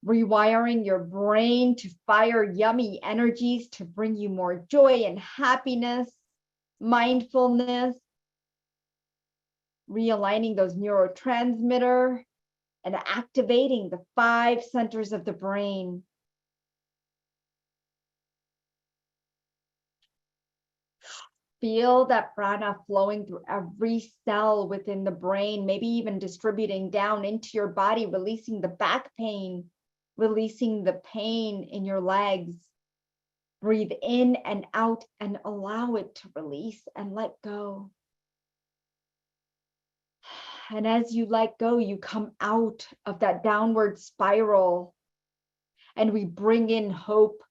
Rewiring your brain to fire yummy energies to bring you more joy and happiness, mindfulness, realigning those neurotransmitter and activating the 5 centers of the brain. Feel that prana flowing through every cell within the brain, maybe even distributing down into your body, releasing the back pain, releasing the pain in your legs. Breathe in and out and allow it to release and let go. And as you let go, you come out of that downward spiral and we bring in hope,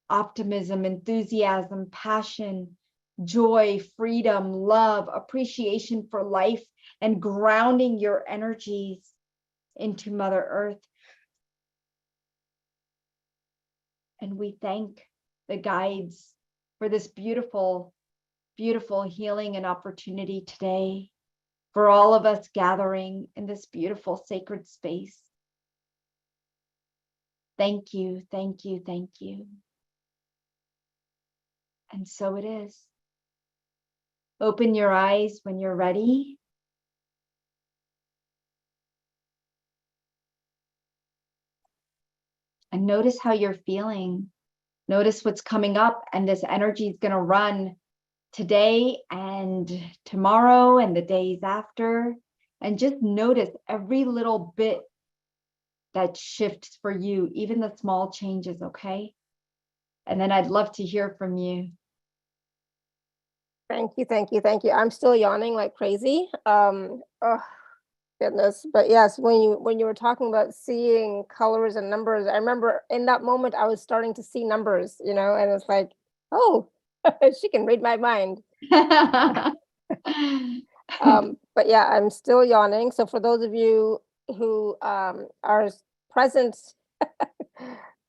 optimism, enthusiasm, passion, joy, freedom, love, appreciation for life, and grounding your energies into Mother Earth. And we thank the guides for this beautiful, beautiful healing and opportunity today, for all of us gathering in this beautiful sacred space. Thank you, thank you, thank you. And so it is. Open your eyes when you're ready. And notice how you're feeling. Notice what's coming up, and this energy is going to run today and tomorrow and the days after. And just notice every little bit that shift for you, even the small changes, okay? And then I'd love to hear from you. Thank you, thank you, thank you. I'm still yawning like crazy. Oh goodness. But yes, when you were talking about seeing colors and numbers, I remember in that moment I was starting to see numbers, you know, and it's like, oh, she can read my mind. But yeah, I'm still yawning. So for those of you who are present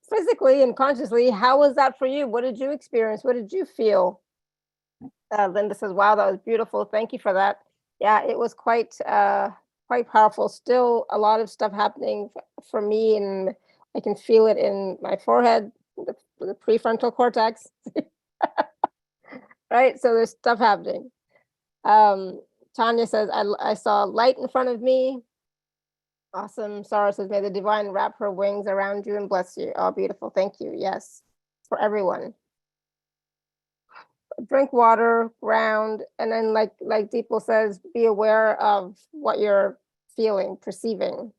physically and consciously, how was that for you? What did you experience? What did you feel? Linda says, wow, that was beautiful. Thank you for that. Yeah, it was quite powerful. Still a lot of stuff happening for me, and I can feel it in my forehead, the prefrontal cortex. Right? So there's stuff happening. Tanya says, I saw light in front of me. Awesome. Sarah says, may the divine wrap her wings around you and bless you. Oh, beautiful. Thank you. Yes, for everyone. Drink water, ground, and then like Dipal says, be aware of what you're feeling, perceiving.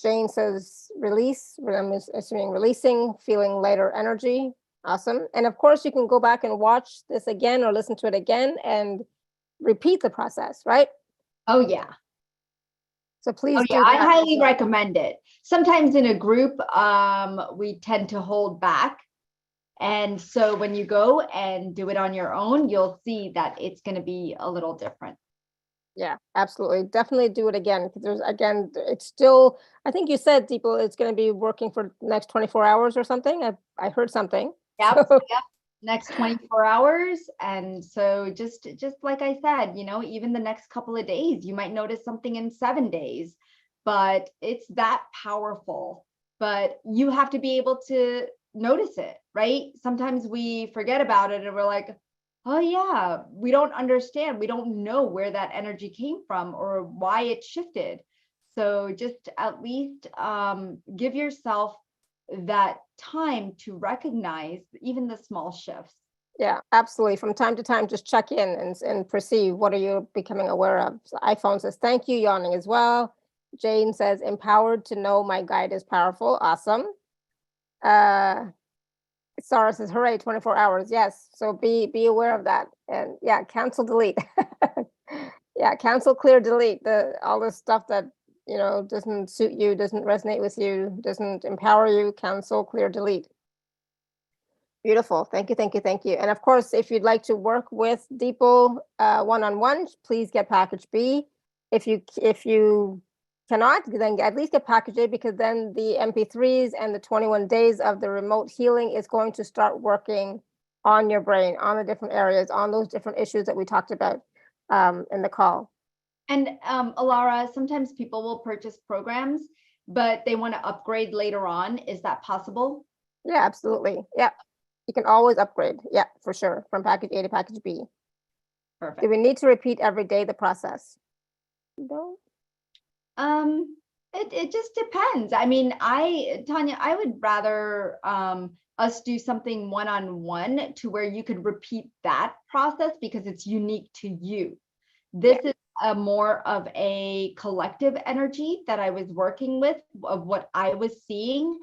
Jane says, release. I'm assuming releasing, feeling lighter energy. Awesome. And of course, you can go back and watch this again or listen to it again and repeat the process, right? Oh, yeah. So please Oh, do yeah, I that. highly recommend it. Sometimes in a group, we tend to hold back. And so when you go and do it on your own, you'll see that it's going to be a little different. Yeah, absolutely. Definitely do it again, because there's, again, it's still, I think you said, Deeple, it's going to be working for the next 24 hours or something. I heard something. Yep. So, Yep. Next 24 hours. And so just like I said, you know, even the next couple of days, you might notice something in 7 days, but it's that powerful. But you have to be able to notice it, right? Sometimes we forget about it and we're like, oh yeah, we don't understand. We don't know where that energy came from or why it shifted. So just at least give yourself that time to recognize even the small shifts. yeah, absolutely. From time to time, just check in and perceive what are you becoming aware of. So iPhone says, thank you, yawning as well. Jane says, empowered to know my guide is powerful. Awesome. Sarah says, hooray, 24 hours. Yes. So be aware of that. And yeah, cancel, delete. Yeah, cancel, clear, delete all this stuff that, you know, doesn't suit you, doesn't resonate with you, doesn't empower you. Cancel, clear, delete. Beautiful. Thank you, thank you, thank you. And of course, if you'd like to work with Deeple one-on-one, please get package B. If you cannot, then at least get package A, because then the MP3s and the 21 days of the remote healing is going to start working on your brain, on the different areas, on those different issues that we talked about in the call. And Alara, sometimes people will purchase programs, but they want to upgrade later on. Is that possible? Yeah, absolutely. Yeah, you can always upgrade. Yeah, for sure. From package A to package B. Perfect. Do we need to repeat every day the process? No. It just depends. I mean, Tanya, I would rather us do something one-on-one to where you could repeat that process because it's unique to you. This is more of a collective energy that I was working with, of what I was seeing.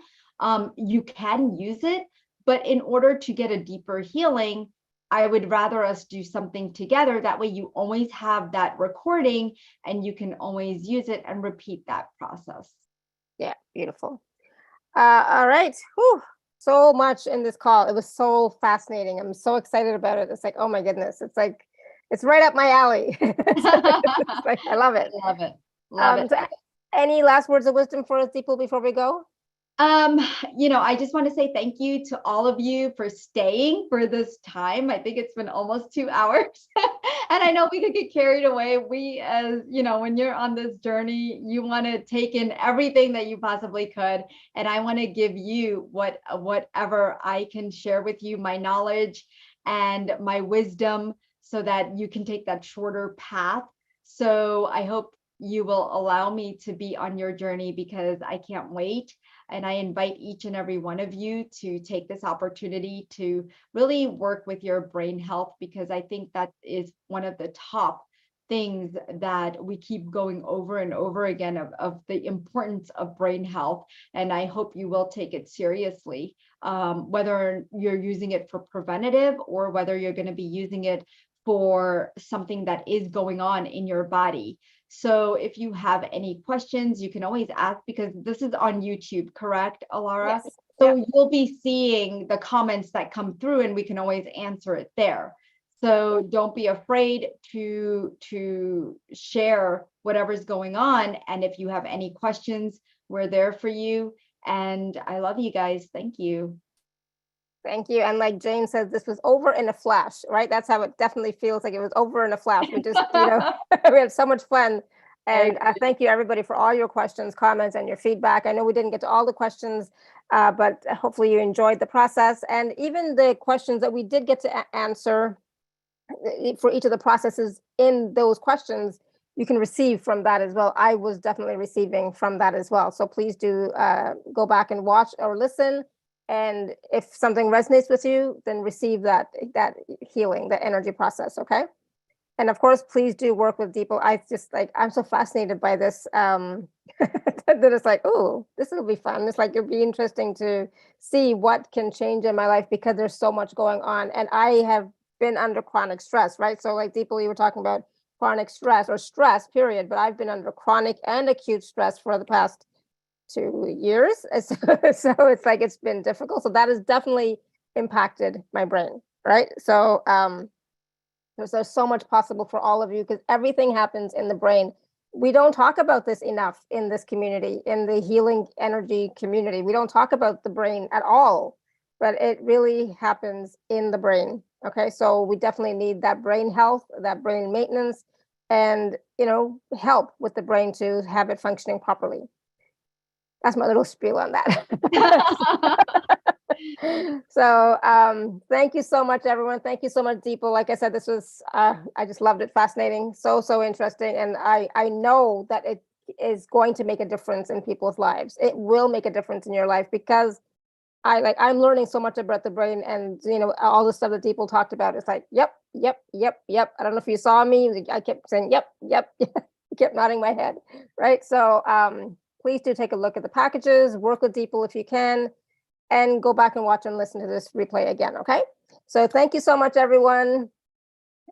You can use it, but in order to get a deeper healing, I would rather us do something together. That way you always have that recording and you can always use it and repeat that process. Yeah, beautiful. All right. Whew. So much in this call. It was so fascinating. I'm so excited about it. It's like, oh my goodness. It's like, it's right up my alley. It's like, I love it. Love it. Love it. Any last words of wisdom for us, people, before we go? You know, I just want to say thank you to all of you for staying for this time. I think it's been almost 2 hours. And I know we could get carried away. We, as you know, when you're on this journey, you want to take in everything that you possibly could. And I want to give you whatever I can share with you, my knowledge and my wisdom, so that you can take that shorter path. So I hope you will allow me to be on your journey, because I can't wait. And I invite each and every one of you to take this opportunity to really work with your brain health, because I think that is one of the top things that we keep going over and over again of the importance of brain health. And I hope you will take it seriously, whether you're using it for preventative or whether you're going to be using it for something that is going on in your body. So if you have any questions, you can always ask, because this is on YouTube, correct, Alara? Yes. So you'll be seeing the comments that come through, and we can always answer it there. So don't be afraid to share whatever's going on. And if you have any questions, we're there for you. And I love you guys. Thank you. Thank you. And like Jane says, this was over in a flash, right? That's how it definitely feels like. It was over in a flash. We just, we had so much fun. And thank you everybody for all your questions, comments, and your feedback. I know we didn't get to all the questions, but hopefully you enjoyed the process. And even the questions that we did get to answer for each of the processes in those questions, you can receive from that as well. I was definitely receiving from that as well. So please do go back and watch or listen. And if something resonates with you, then receive that healing, the energy process, okay? And of course, please do work with Dipal. I'm so fascinated by this, that it's like, oh, this will be fun. It's like, it'll be interesting to see what can change in my life, because there's so much going on. And I have been under chronic stress, right? So like Dipal, you were talking about chronic stress or stress, period. But I've been under chronic and acute stress for the past 2 years. So it's like, it's been difficult. So that has definitely impacted my brain, right? So there's so much possible for all of you, because everything happens in the brain. We don't talk about this enough in this community, in the healing energy community. We don't talk about the brain at all, but it really happens in the brain. Okay, so we definitely need that brain health, that brain maintenance, and help with the brain to have it functioning properly. That's my little spiel on that. So thank you so much, everyone. Thank you so much, Dipal. Like I said, this was, I just loved it. Fascinating. So interesting. And I know that it is going to make a difference in people's lives. It will make a difference in your life, because I'm learning so much about the brain, and all the stuff that Dipal talked about. It's like, yep. I don't know if you saw me. I kept saying, yep. I kept nodding my head. Right. So please do take a look at the packages, work with Dipal if you can, and go back and watch and listen to this replay again, okay? So thank you so much, everyone.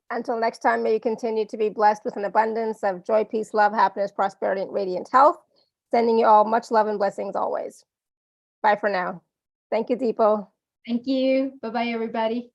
Until next time, may you continue to be blessed with an abundance of joy, peace, love, happiness, prosperity, and radiant health. Sending you all much love and blessings always. Bye for now. Thank you, Dipal. Thank you. Bye-bye, everybody.